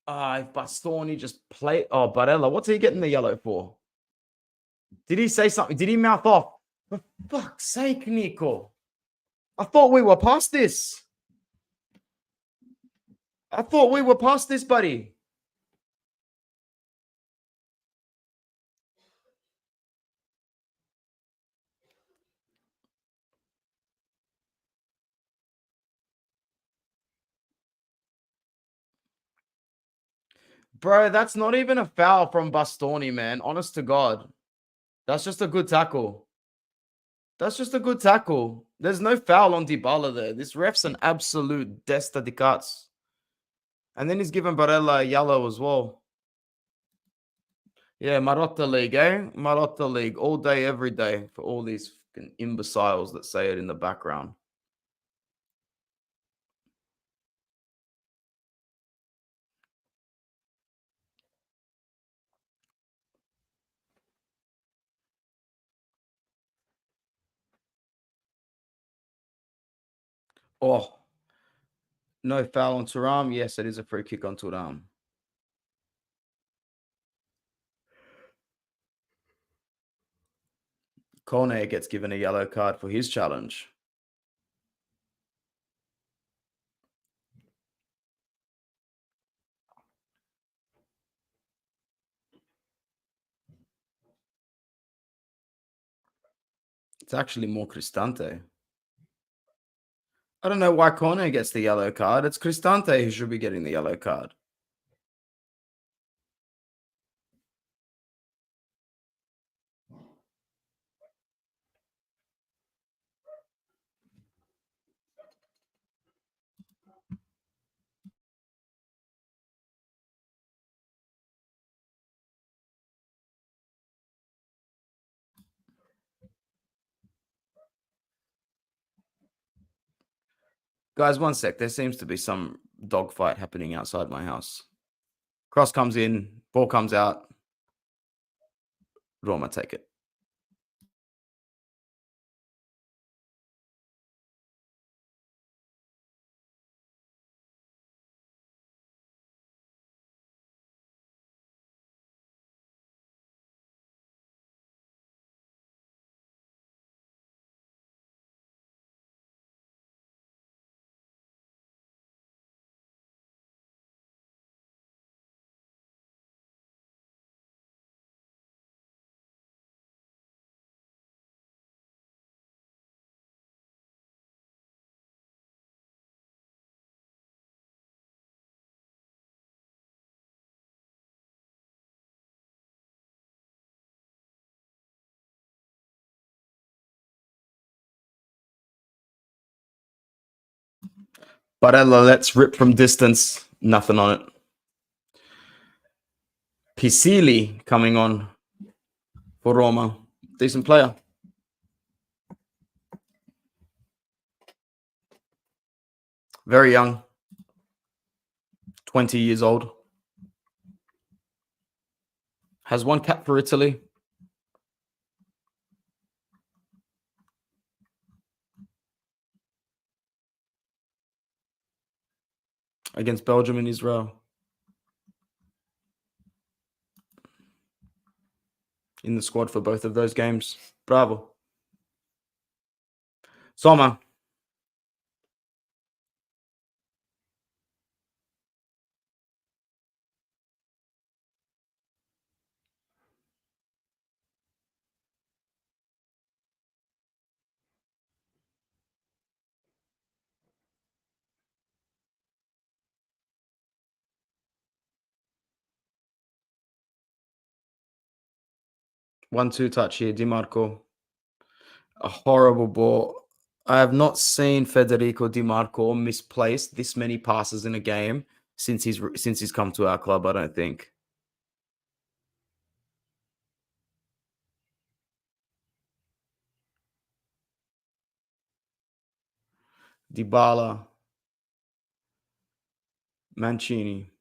If Bastoni just play. Oh, Barella, what's he getting the yellow for? Did he say something? Did he mouth off? For fuck's sake, Nico. I thought we were past this. I thought we were past this, buddy. Bro, that's not even a foul from Bastoni, man. Honest to God. That's just a good tackle. That's just a good tackle. There's no foul on Dybala there. This ref's an absolute desta di cats. And then he's given Barella a yellow as well. Yeah, Marotta League, eh? Marotta League. All day, every day for all these fucking imbeciles that say it in the background. Oh, no foul on Thuram. Yes, it is a free kick on Thuram. Kone gets given a yellow card for his challenge. It's actually more Cristante. I don't know why Kone gets the yellow card. It's Cristante who should be getting the yellow card. Guys, one sec. There seems to be some dogfight happening outside my house. Cross comes in, ball comes out. Roma take it. Barella lets rip from distance. Nothing on it. Pisili coming on for Roma. Decent player. Very young. 20 years old. Has one cap for Italy. Against Belgium and Israel. In the squad for both of those games. Bravo. Sommer. One-two touch here. Di Marco. A horrible ball. I have not seen Federico Di Marco misplace this many passes in a game since he's come to our club, I don't think. Dybala. Mancini.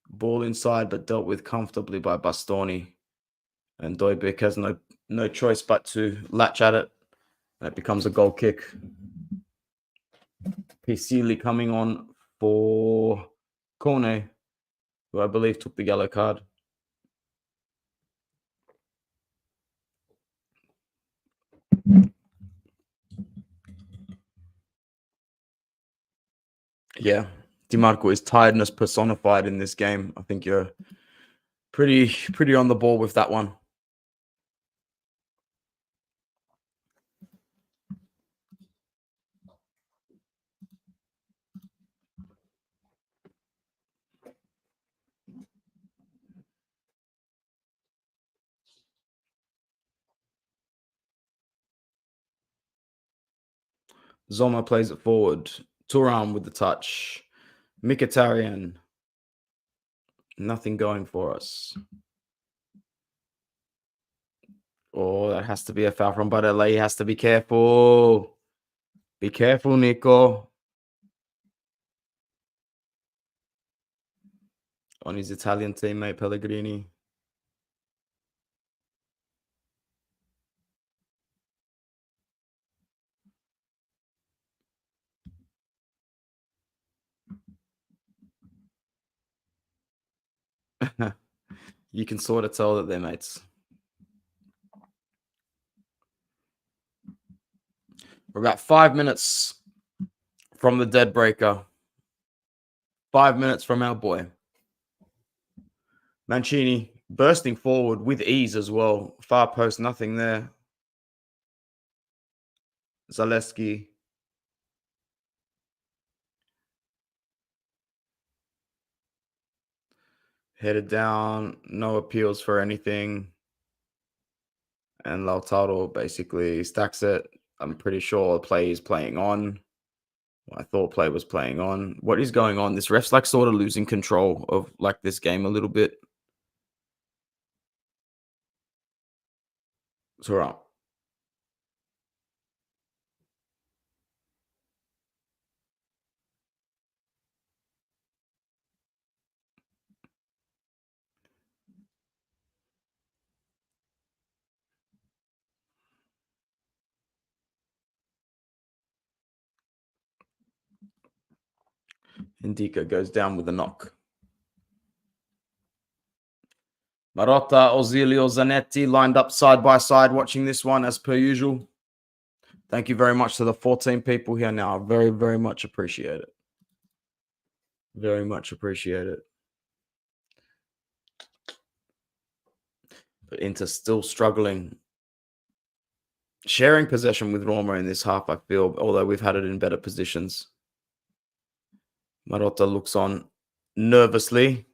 Ball inside, but dealt with comfortably by Bastoni. And Doibik has no choice but to latch at it. That becomes a goal kick. Pisili coming on for Kone, who I believe took the yellow card. Yeah, DiMarco is tiredness personified in this game. I think you're pretty on the ball with that one. Zoma plays it forward. Turan with the touch. Mkhitaryan. Nothing going for us. Oh, that has to be a foul from Barella. He has to be careful. Be careful, Nico. On his Italian teammate, Pellegrini. You can sort of tell that they're mates. We're about 5 minutes from the dead breaker. 5 minutes from our boy. Mancini bursting forward with ease as well. Far post, nothing there. Zaleski. Headed down. No appeals for anything. And Lautaro basically stacks it. I'm pretty sure play is playing on. I thought play was playing on. What is going on? This ref's like sort of losing control of like this game a little bit. It's all right. Indica goes down with a knock. Marotta, Ozilio, Zanetti lined up side by side watching this one as per usual. Thank you very much to the 14 people here now. Very, very much appreciate it. Very much appreciate it. But Inter still struggling. Sharing possession with Roma in this half, I feel, although we've had it in better positions. Marotta looks on nervously,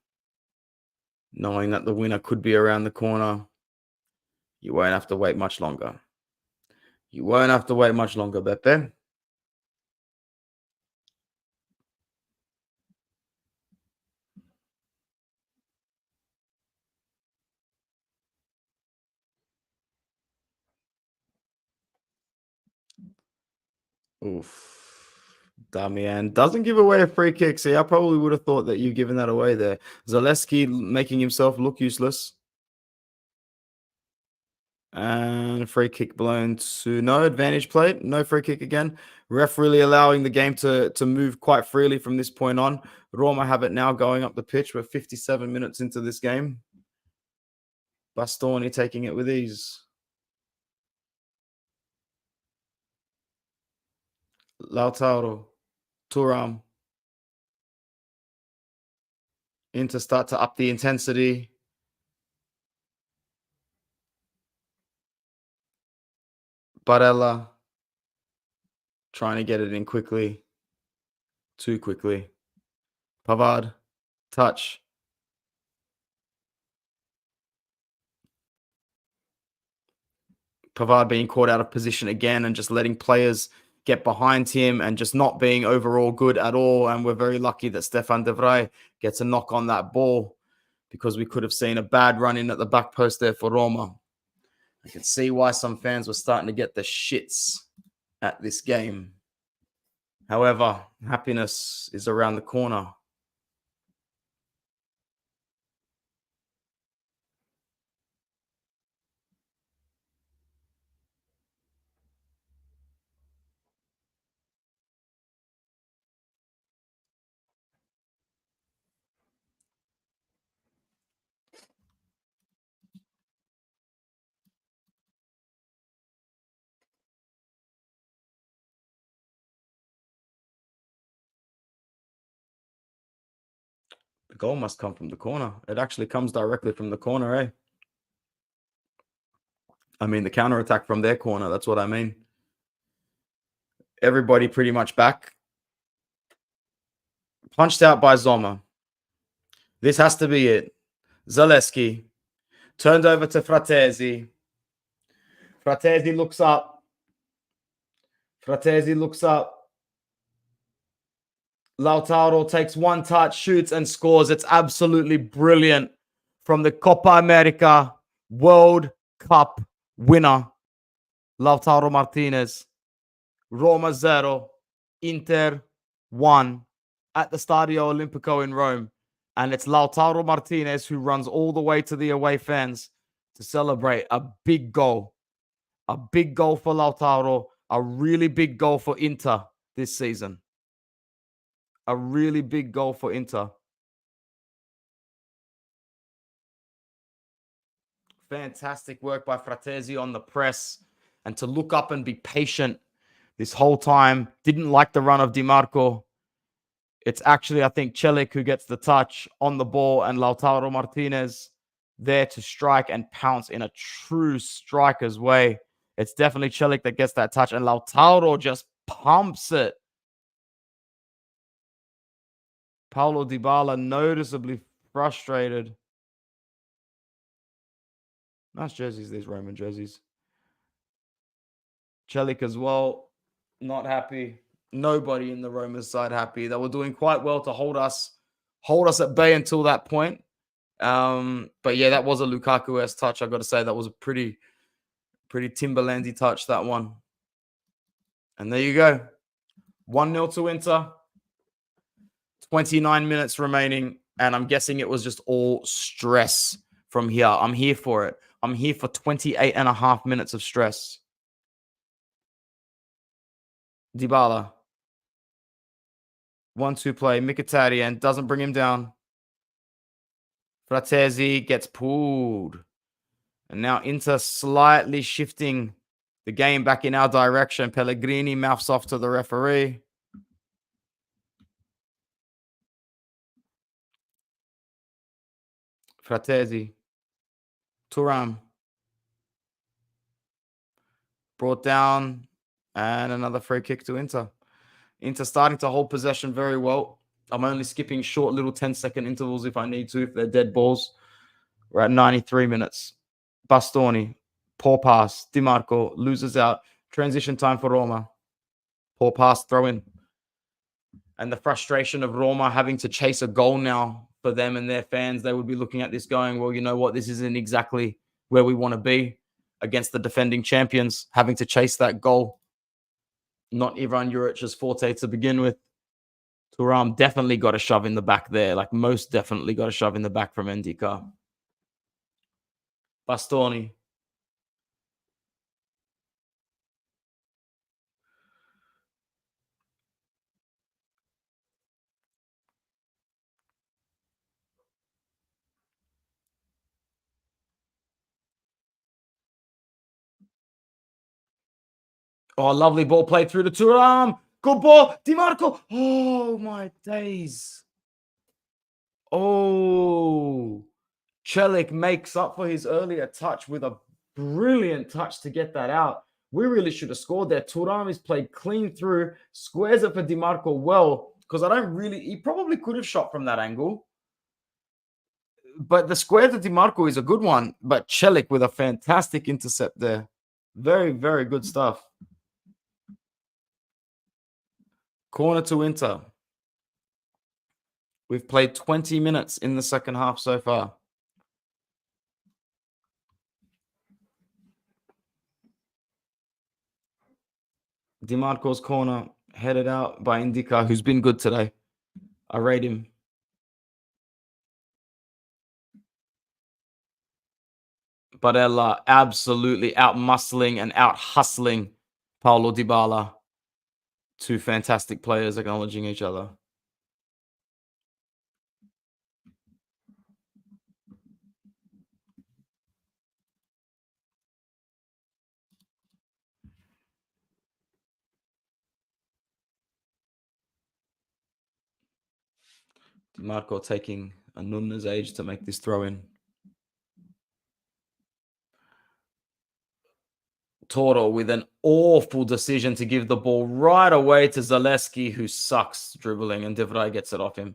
knowing that the winner could be around the corner. You won't have to wait much longer. You won't have to wait much longer, Beppe. Oof. Damian doesn't give away a free kick. See, I probably would have thought that you've given that away there. Zaleski making himself look useless. And free kick blown to no advantage played. No free kick again. Ref really allowing the game to move quite freely from this point on. Roma have it now going up the pitch. We're 57 minutes into this game. Bastoni taking it with ease. Lautaro. Thuram. Inter start to up the intensity. Barella trying to get it in quickly. Too quickly. Pavard. Touch. Pavard being caught out of position again and just letting players get behind him and just not being overall good at all. And we're very lucky that Stefan de Vrij gets a knock on that ball because we could have seen a bad run in at the back post there for Roma. I can see why some fans were starting to get the shits at this game. However, happiness is around the corner. The goal must come from the corner. It actually comes directly from the corner, eh? I mean, the counter-attack from their corner. That's what I mean. Everybody pretty much back. Punched out by Zoma. This has to be it. Zaleski. Turned over to Fratesi. Fratesi looks up. Fratesi looks up. Lautaro takes one touch, shoots and scores. It's absolutely brilliant from the Copa America World Cup winner, Lautaro Martinez. Roma 0, Inter 1 at the Stadio Olimpico in Rome. And it's Lautaro Martinez who runs all the way to the away fans to celebrate a big goal. A big goal for Lautaro, a really big goal for Inter this season. A really big goal for Inter. Fantastic work by Fratesi on the press. And to look up and be patient this whole time. Didn't like the run of Di Marco. It's actually, I think, Celik who gets the touch on the ball and Lautaro Martinez there to strike and pounce in a true striker's way. It's definitely Celik that gets that touch and Lautaro just pumps it. Paulo Dybala noticeably frustrated. Nice jerseys, these Roman jerseys. Celik as well, not happy. Nobody in the Roma side happy. They were doing quite well to hold us at bay until that point. But yeah, that was a Lukaku-esque touch. I got to say that was a pretty Timberlandy touch, that one. And there you go. 1-0 to Inter. 29 minutes remaining. And I'm guessing it was just all stress from here. I'm here for it. I'm here for 28 and a half minutes of stress. Dybala. 1-2 play. Mkhitaryan doesn't bring him down. Fratesi gets pulled. And now Inter slightly shifting the game back in our direction. Pellegrini mouths off to the referee. Fratesi. Thuram. Brought down. And another free kick to Inter. Inter starting to hold possession very well. I'm only skipping short little 10-second intervals if I need to, if they're dead balls. We're at 93 minutes. Bastoni. Poor pass. Di Marco loses out. Transition time for Roma. Poor pass, throw in. And the frustration of Roma having to chase a goal now for them and their fans, they would be looking at this going, well, you know what? This isn't exactly where we want to be against the defending champions, having to chase that goal. Not Ivan Juric's forte to begin with. Thuram definitely got a shove in the back there, like most definitely got a shove in the back from Ndika. Bastoni. Oh, lovely ball played through to Thuram. Good ball. Di Marco. Oh, my days. Oh. Celik makes up for his earlier touch with a brilliant touch to get that out. We really should have scored there. Thuram is played clean through, squares it for Di Marco well, because he probably could have shot from that angle. But the square to Di Marco is a good one, but Celik with a fantastic intercept there. Very, very good stuff. Corner to Inter. We've played 20 minutes in the second half so far. Di Marco's corner, headed out by Ndika, who's been good today. I rate him. Barella absolutely out-muscling and out-hustling Paulo Dybala. Two fantastic players acknowledging each other. Di Marco taking a Nunes age to make this throw in. Toro with an awful decision to give the ball right away to Zaleski, who sucks dribbling, and Divray gets it off him.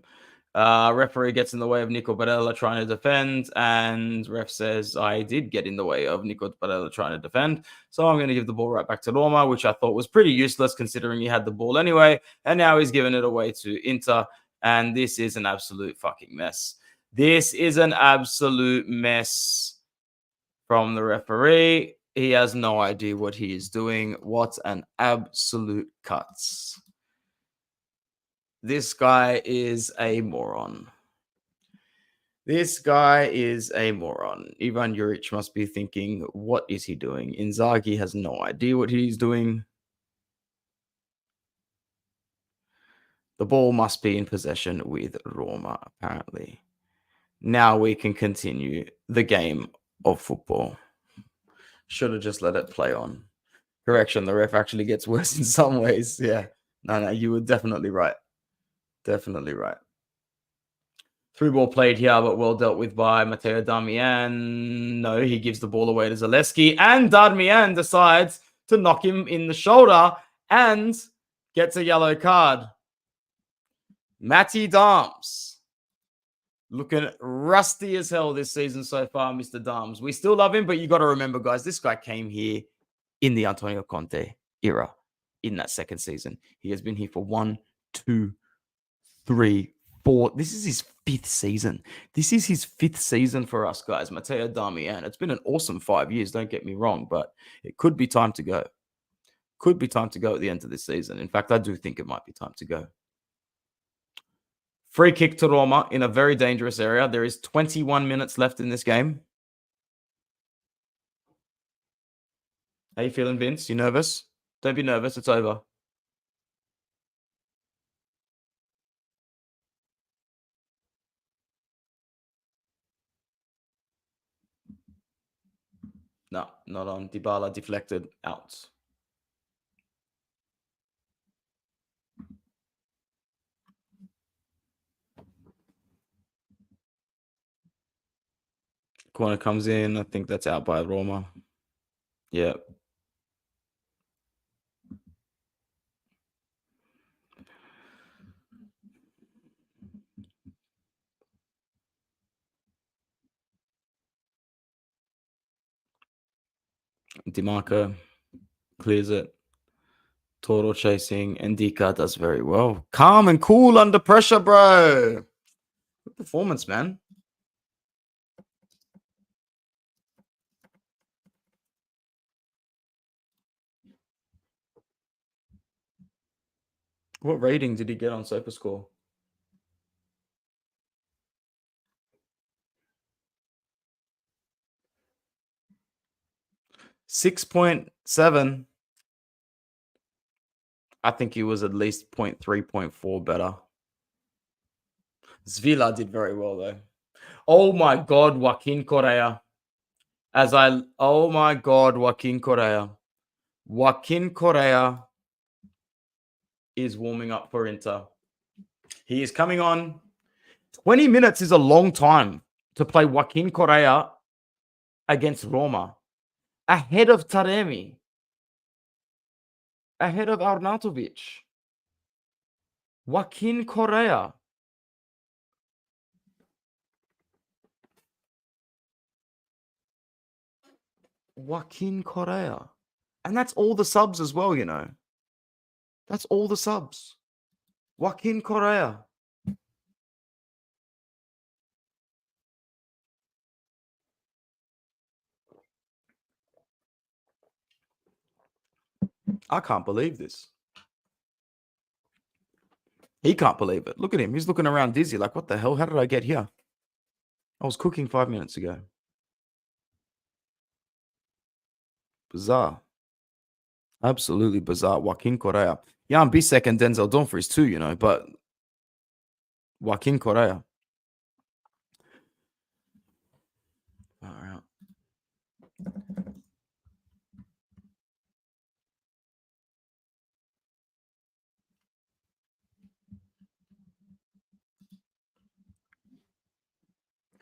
Referee gets in the way of Nico Barella trying to defend, and ref says, I did get in the way of Nico Barella trying to defend, so I'm going to give the ball right back to Roma, which I thought was pretty useless considering he had the ball anyway, and now he's giving it away to Inter, and this is an absolute fucking mess. This is an absolute mess from the referee. He has no idea what he is doing. What an absolute cuts. This guy is a moron. This guy is a moron. Ivan Juric must be thinking, what is he doing? Inzaghi has no idea what he's doing. The ball must be in possession with Roma, apparently. Now we can continue the game of football. Should have just let it play on. Correction, the ref actually gets worse in some ways. Yeah. No, you were definitely right. Definitely right. Through ball played here, but well dealt with by Matteo Darmian. No, he gives the ball away to Zaleski, and Darmian decides to knock him in the shoulder and gets a yellow card. Matty Darms. Looking rusty as hell this season so far, Mr. Darms. We still love him, but you got to remember, guys, this guy came here in the Antonio Conte era in that second season. He has been here for 1, 2, 3, 4. This is his 5th season. This is his 5th season for us, guys. Matteo Darmian. It's been an awesome 5 years, don't get me wrong, but it could be time to go. Could be time to go at the end of this season. In fact, I do think it might be time to go. Free kick to Roma in a very dangerous area. There is 21 minutes left in this game. How you feeling, Vince? You nervous? Don't be nervous. It's over. No, not on. Dybala deflected out. Corner comes in. I think that's out by Roma. Yeah. Dimarco clears it. Toro chasing. Ndika does very well. Calm and cool under pressure, bro. Good performance, man. What rating did he get on SofaScore? 6.7. I think he was at least 0.3, 0.4 better. Zvila did very well, though. Oh my God, Joaquin Correa. Oh my God, Joaquin Correa. Joaquin Correa is warming up for Inter. He is coming on. 20 minutes is a long time to play Joaquin Correa against Roma. Ahead of Taremi. Ahead of Arnautovic. Joaquin Correa. Joaquin Correa. And that's all the subs as well, you know. That's all the subs. Joaquin Correa. I can't believe this. He can't believe it. Look at him. He's looking around dizzy like, what the hell? How did I get here? I was cooking 5 minutes ago. Bizarre. Absolutely bizarre. Joaquin Correa. Jan Bisek and Denzel Dumfries too, you know, but Joaquin Correa. All right.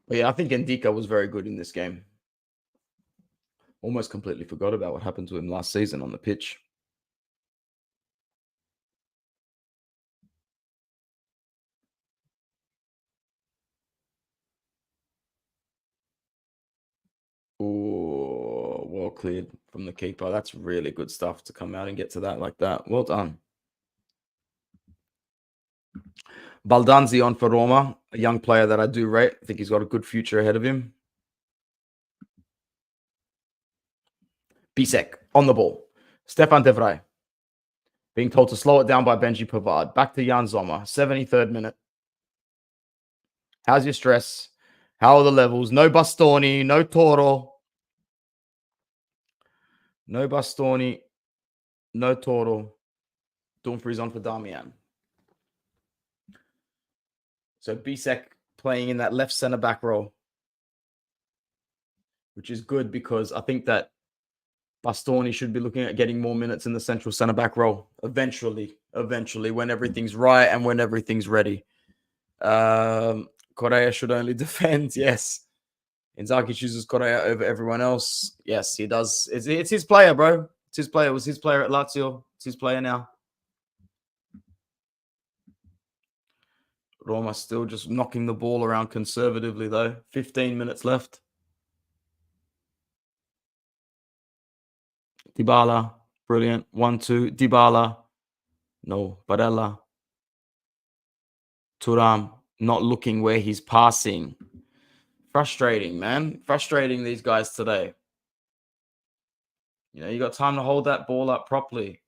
But yeah, I think Ndika was very good in this game. Almost completely forgot about what happened to him last season on the pitch. Oh, well cleared from the keeper. That's really good stuff to come out and get to that like that. Well done. Baldanzi on for Roma, a young player that I do rate. I think he's got a good future ahead of him. Bisek on the ball. Stefan De Vrij being told to slow it down by Benji Pavard. Back to Jan Sommer, 73rd minute. How's your stress? How are the levels? No Bastoni, no Toro. No Bastoni, no Toro. Dumfries on for Damian. So Bisek playing in that left center back role, which is good because I think that Bastoni should be looking at getting more minutes in the central center back role eventually, when everything's right and when everything's ready. Correa should only defend. Yes. Inzaghi chooses Correa over everyone else. Yes, he does. It's his player, bro. It's his player. It was his player at Lazio. It's his player now. Roma still just knocking the ball around conservatively, though. 15 minutes left. Dybala, brilliant. 1-2. Dybala. No, Barella. Thuram not looking where he's passing. Frustrating, man. Frustrating these guys today. You know, you got time to hold that ball up properly.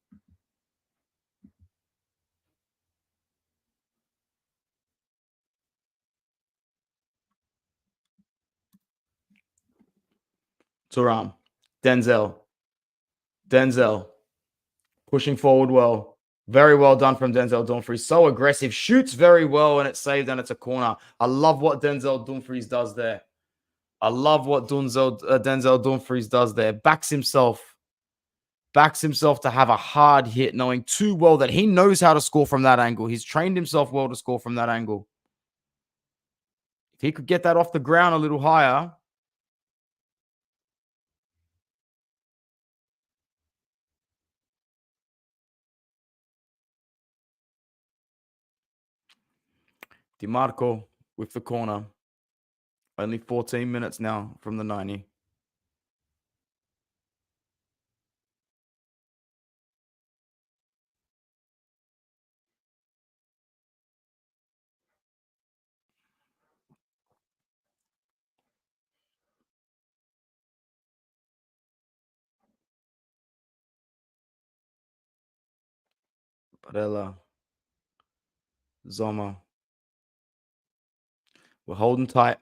Thuram. Denzel. Pushing forward well. Very well done from Denzel Dumfries. So aggressive. Shoots very well and it's saved and it's a corner. I love what Denzel Dumfries does there. I love what Denzel Dumfries does there. Backs himself to have a hard hit, knowing too well that he knows how to score from that angle. He's trained himself well to score from that angle. If he could get that off the ground a little higher. DiMarco with the corner. Only 14 minutes now from the 90. Barella, Zoma. We're holding tight.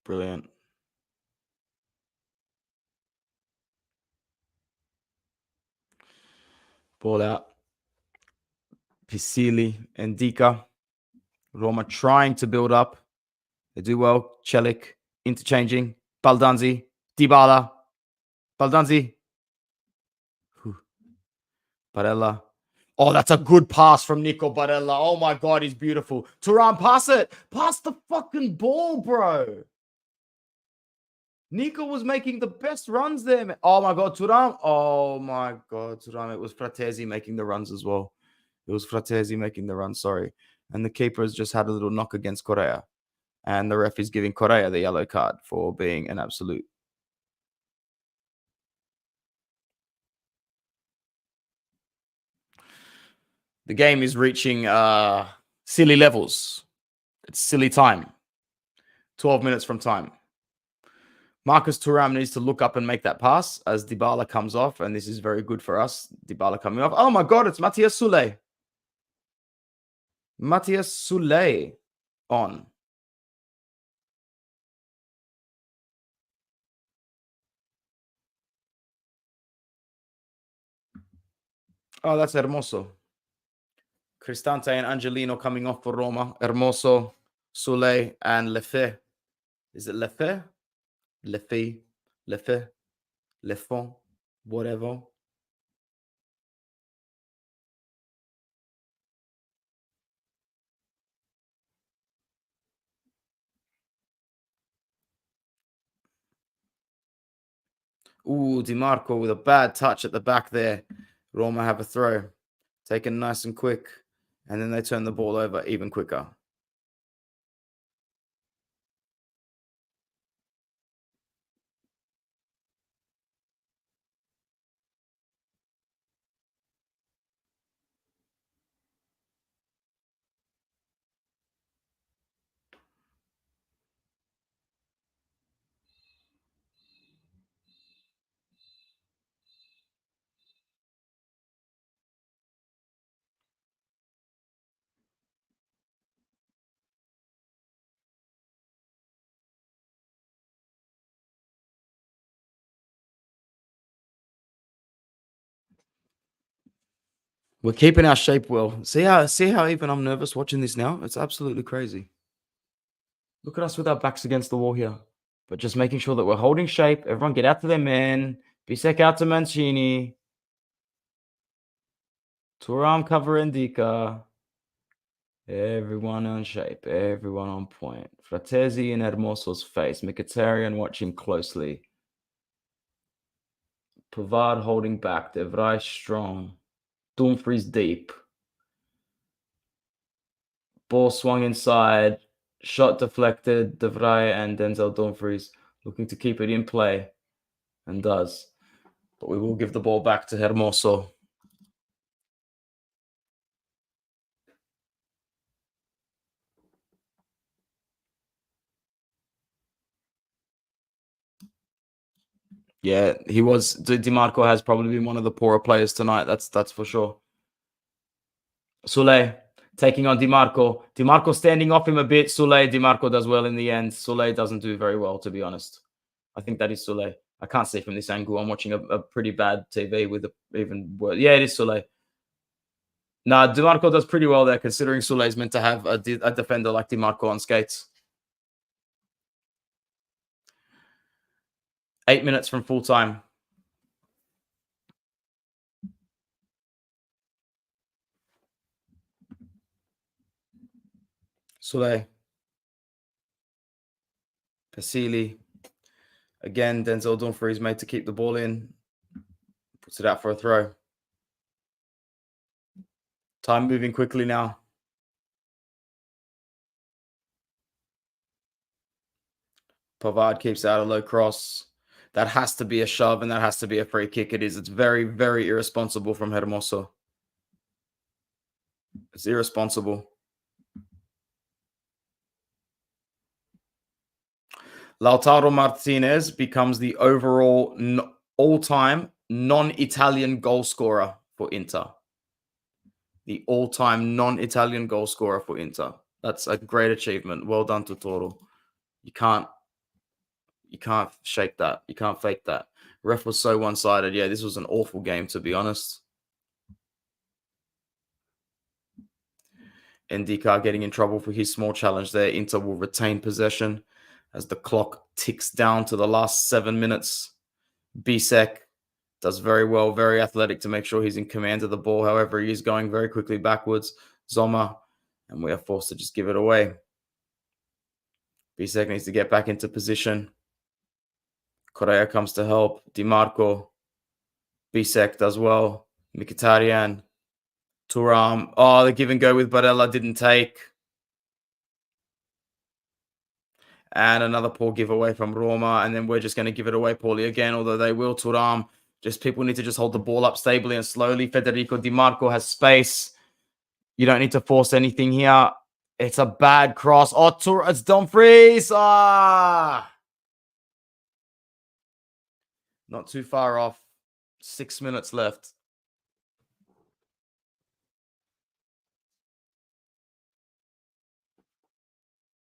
Brilliant. Ball out. Pisili and Dika. Roma trying to build up. They do well. Celik interchanging. Baldanzi. Dybala. Baldanzi. Barella. Oh, that's a good pass from Nico Barella. Oh my God, he's beautiful. Thuram, pass it. Pass the fucking ball, bro. Nico was making the best runs there, man. Oh my God, Thuram. Oh my God, Thuram. It was Fratesi making the runs as well. It was Fratesi making the runs, sorry. And the keeper has just had a little knock against Correa. And the ref is giving Correa the yellow card for being an absolute. The game is reaching silly levels. It's silly time. 12 minutes from time. Marcus Thuram needs to look up and make that pass as Dybala comes off, and this is very good for us. Dybala coming off. Oh my God, it's Matthias Soulé. Matthias Soulé on. Oh, that's Hermoso. Cristante and Angelino coming off for Roma. Hermoso, Soulé, and Lefebvre. Is it Lefebvre? Lefebvre? Lefebvre? Lefon? Whatever. Ooh, DiMarco with a bad touch at the back there. Roma have a throw. Taken nice and quick. And then they turn the ball over even quicker. We're keeping our shape well. See how even I'm nervous watching this now? It's absolutely crazy. Look at us with our backs against the wall here. But just making sure that we're holding shape. Everyone get out to their men. Bisek out to Mancini. Thuram cover Ndika. Everyone on shape. Everyone on point. Fratesi in Hermoso's face. Mkhitaryan watching closely. Pavard holding back. De Vrij strong. Dumfries deep. Ball swung inside. Shot deflected. De Vrij and Denzel Dumfries looking to keep it in play. And does. But we will give the ball back to Hermoso. Yeah, he was. DiMarco has probably been one of the poorer players tonight. That's for sure. Soulé taking on DiMarco. DiMarco standing off him a bit. Soulé, DiMarco does well in the end. Soulé doesn't do very well, to be honest. I think that is Soulé. I can't see from this angle. I'm watching a pretty bad TV with even worse. Yeah, it is Soulé. Nah, DiMarco does pretty well there, considering Sule is meant to have a defender like DiMarco on skates. 8 minutes from full time. Sule. Pasili. Again, Denzel Dumfries made to keep the ball in. Puts it out for a throw. Time moving quickly now. Pavard keeps out a low cross. That has to be a shove and that has to be a free kick. It is. It's very, very irresponsible from Hermoso. It's irresponsible. Lautaro Martinez becomes the overall all-time non-Italian goal scorer for Inter. The all-time non-Italian goal scorer for Inter. That's a great achievement. Well done to Toro. You can't shake that. You can't fake that. Ref was so one-sided. Yeah, this was an awful game, to be honest. Ndika getting in trouble for his small challenge there. Inter will retain possession as the clock ticks down to the last 7 minutes. Bisek does very well, very athletic to make sure he's in command of the ball. However, he is going very quickly backwards. Zoma, and we are forced to just give it away. Bisek needs to get back into position. Correa comes to help. DiMarco. Bisek does well. Mkhitaryan. Thuram. Oh, the give and go with Barella didn't take. And another poor giveaway from Roma. And then we're just going to give it away poorly again, although they will. Thuram. Just people need to just hold the ball up stably and slowly. Federico DiMarco has space. You don't need to force anything here. It's a bad cross. Oh, it's Dumfries. Ah. Not too far off. 6 minutes left.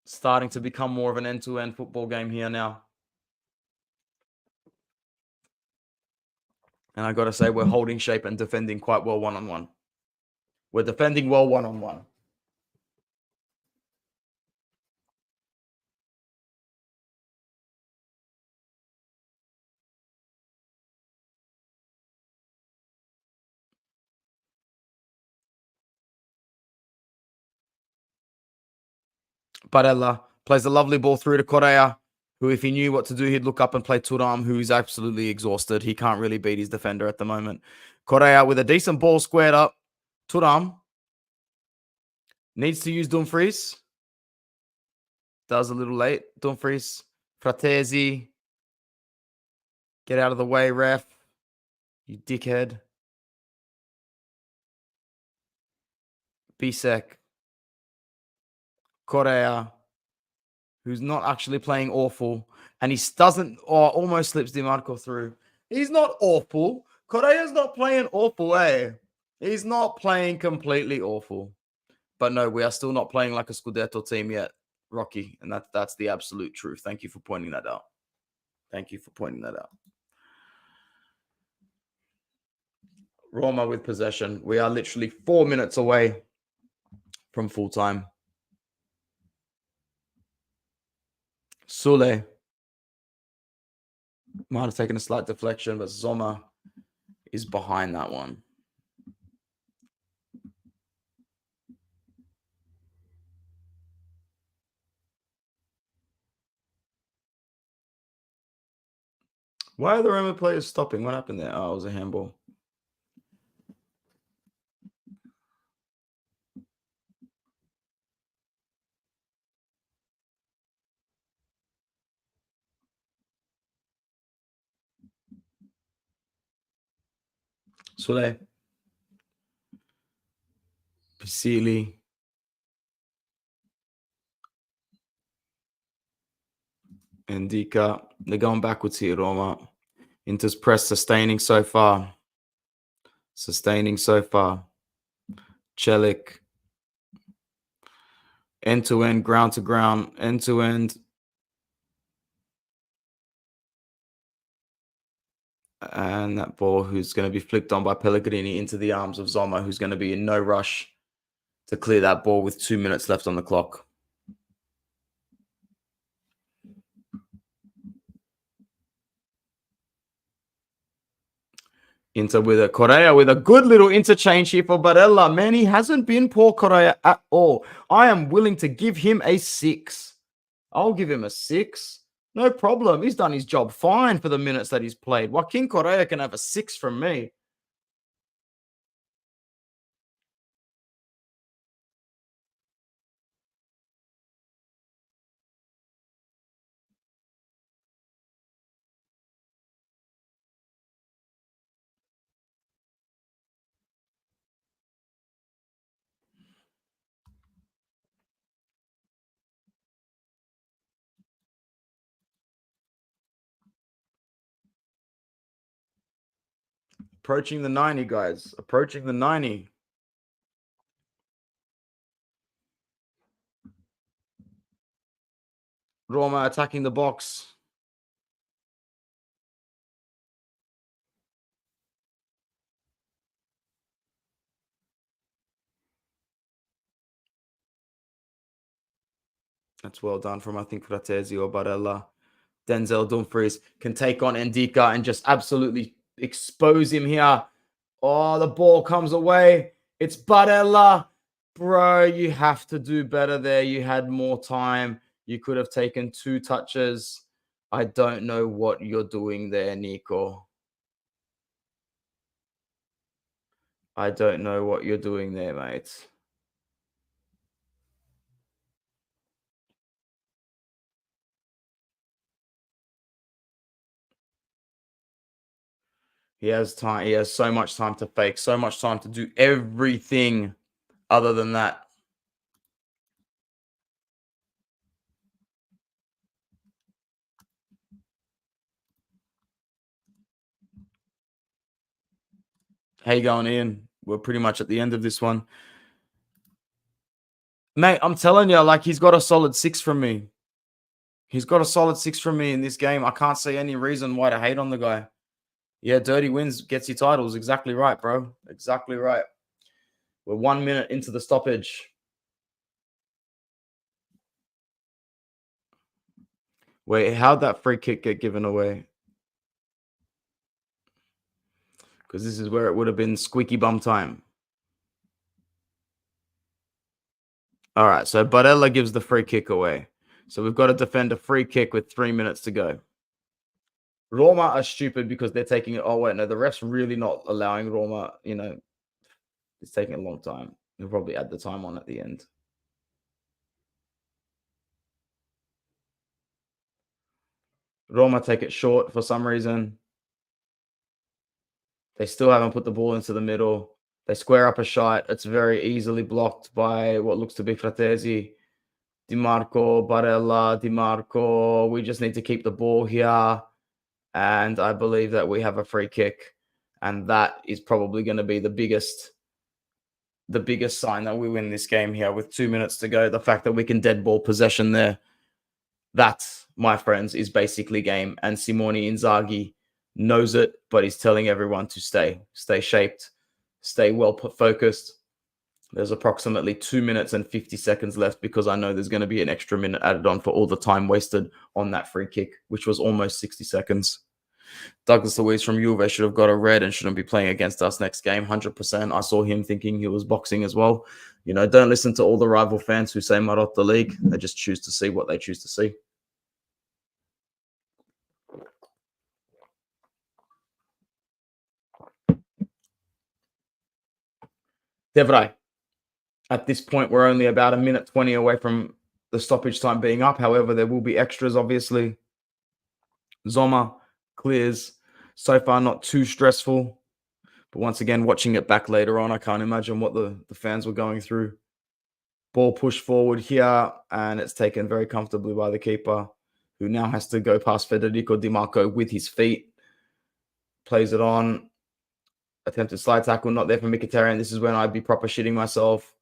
Starting to become more of an end-to-end football game here now. And I got to say, we're holding shape and defending quite well one-on-one. We're defending well one-on-one. Barella plays a lovely ball through to Correa, who, if he knew what to do, he'd look up and play Thuram, who is absolutely exhausted. He can't really beat his defender at the moment. Correa with a decent ball squared up. Thuram needs to use Dumfries. Does a little late. Dumfries. Fratesi. Get out of the way, ref. You dickhead. Bisek. Correa, who's not actually playing awful. And he doesn't, or almost slips DiMarco through. He's not awful. Correa's not playing awful, eh? He's not playing completely awful. But no, we are still not playing like a Scudetto team yet, Rocky. And that's the absolute truth. Thank you for pointing that out. Thank you for pointing that out. Roma with possession. We are literally 4 minutes away from full time. Sule might have taken a slight deflection, but Zoma is behind that one. Why are the Roma players stopping? What happened there? Oh, it was a handball. Sule. Pasili. Ndika. They're going backwards here, Roma. Inter's press sustaining so far. Sustaining so far. Celik. End-to-end, ground-to-ground, end-to-end. And that ball who's going to be flicked on by Pellegrini into the arms of Zoma, who's going to be in no rush to clear that ball with 2 minutes left on the clock. Inter with a Correa with a good little interchange here for Barella. Man, he hasn't been poor, Correa, at all. I am willing to give him a 6. I'll give him a 6. No problem. He's done his job fine for the minutes that he's played. Joaquin Correa can have a 6 from me. Approaching the 90, guys. Approaching the 90. Roma attacking the box. That's well done from, I think, Fratesi or Barella. Denzel Dumfries can take on Ndika and just absolutely expose him here. Oh, the ball comes away. It's Barella. Bro, you have to do better there. You had more time. You could have taken 2 touches. I don't know what you're doing there, Nico. I don't know what you're doing there, mate. He has time. He has so much time to fake, so much time to do everything other than that. Hey, going in. We're pretty much at the end of this one. Mate, I'm telling you, like, he's got a solid 6 from me. He's got a solid 6 from me in this game. I can't see any reason why to hate on the guy. Yeah, dirty wins gets you titles. Exactly right, bro. Exactly right. We're 1 minute into the stoppage. Wait, how'd that free kick get given away? Because this is where it would have been squeaky bum time. All right, so Barella gives the free kick away. So we've got to defend a free kick with 3 minutes to go. Roma are stupid because they're taking it. Oh, wait, no, the ref's really not allowing Roma, it's taking a long time. They'll probably add the time on at the end. Roma take it short for some reason. They still haven't put the ball into the middle. They square up a shot. It's very easily blocked by what looks to be Fratesi. Di Marco, Barella, Di Marco. We just need to keep the ball here. And I believe that we have a free kick. And that is probably going to be the biggest sign that we win this game here with 2 minutes to go. The fact that we can dead ball possession there. That, my friends, is basically game. And Simone Inzaghi knows it, but he's telling everyone to stay shaped, stay well focused. There's approximately 2 minutes and 50 seconds left because I know there's going to be an extra minute added on for all the time wasted on that free kick, which was almost 60 seconds. Douglas Luiz from Juve should have got a red and shouldn't be playing against us next game. 100%. I saw him thinking he was boxing as well. Don't listen to all the rival fans who say Marotta League. They just choose to see what they choose to see. Devray. At this point, we're only about 1:20 away from the stoppage time being up. However, there will be extras, obviously. Zoma clears. So far, not too stressful. But once again, watching it back later on, I can't imagine what the fans were going through. Ball pushed forward here, and it's taken very comfortably by the keeper, who now has to go past Federico Di Marco with his feet. Plays it on. Attempted slide tackle, not there for Mkhitaryan. This is when I'd be proper shitting myself.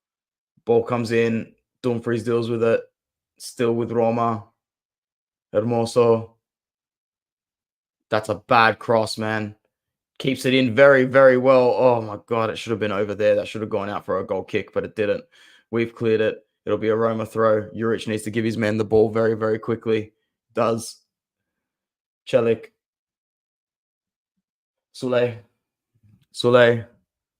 Ball comes in. Dumfries deals with it. Still with Roma. Hermoso. That's a bad cross, man. Keeps it in very, very well. Oh my God, it should have been over there. That should have gone out for a goal kick, but it didn't. We've cleared it. It'll be a Roma throw. Juric needs to give his man the ball very, very quickly. Does. Celik. Sule. Sule.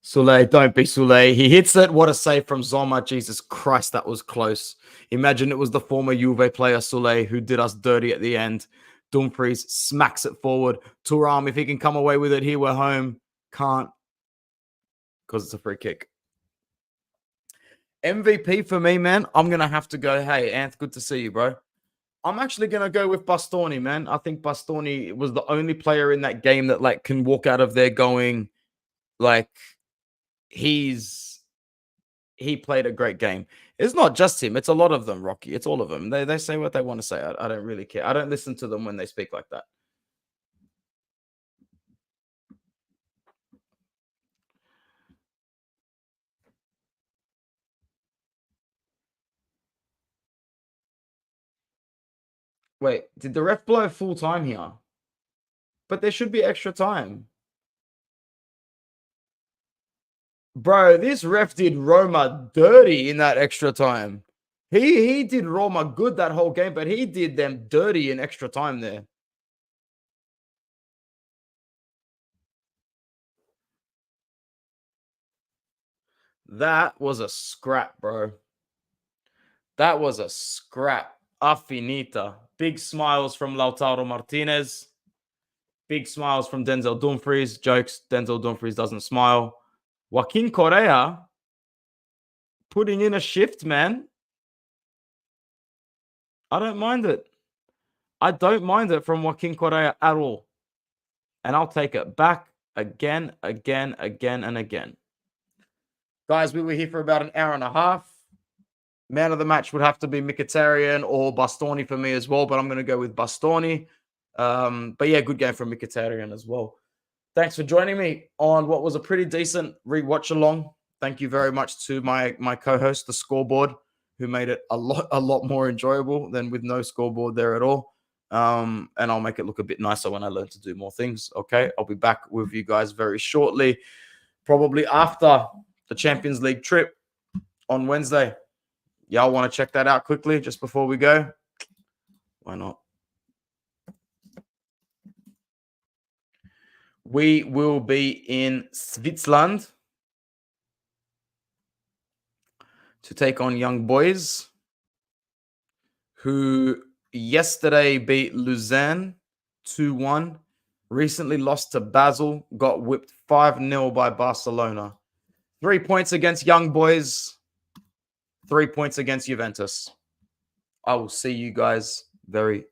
Sule. Don't be Sule. He hits it. What a save from Zoma. Jesus Christ, that was close. Imagine it was the former Juve player Sule who did us dirty at the end. Dumfries smacks it forward. Thuram, if he can come away with it, here we're home. Can't, because it's a free kick. MVP for me, man. I'm going to have to go, hey, Anth, good to see you, bro. I'm actually going to go with Bastoni, man. I think Bastoni was the only player in that game that like can walk out of there going like he played a great game. It's not just him. It's a lot of them, Rocky. It's all of them. They say what they want to say. I don't really care. I don't listen to them when they speak like that. Wait, did the ref blow full time here? But there should be extra time. Bro, this ref did Roma dirty in that extra time. He did Roma good that whole game, but he did them dirty in extra time there. That was a scrap, bro. That was a scrap. Affinita. Big smiles from Lautaro Martinez. Big smiles from Denzel Dumfries. Jokes, Denzel Dumfries doesn't smile. Joaquin Correa putting in a shift, man. I don't mind it. I don't mind it from Joaquin Correa at all. And I'll take it back again, and again. Guys, we were here for about an hour and a half. Man of the match would have to be Mkhitaryan or Bastoni for me as well, but I'm going to go with Bastoni. But yeah, good game from Mkhitaryan as well. Thanks for joining me on what was a pretty decent rewatch along. Thank you very much to my co-host, the Scoreboard, who made it a lot more enjoyable than with no scoreboard there at all. And I'll make it look a bit nicer when I learn to do more things. Okay, I'll be back with you guys very shortly, probably after the Champions League trip on Wednesday. Y'all want to check that out quickly just before we go? Why not? We will be in Switzerland to take on Young Boys, who yesterday beat Lausanne 2-1, recently lost to Basel, got whipped 5-0 by Barcelona. 3 points against Young Boys, 3 points against Juventus. I will see you guys very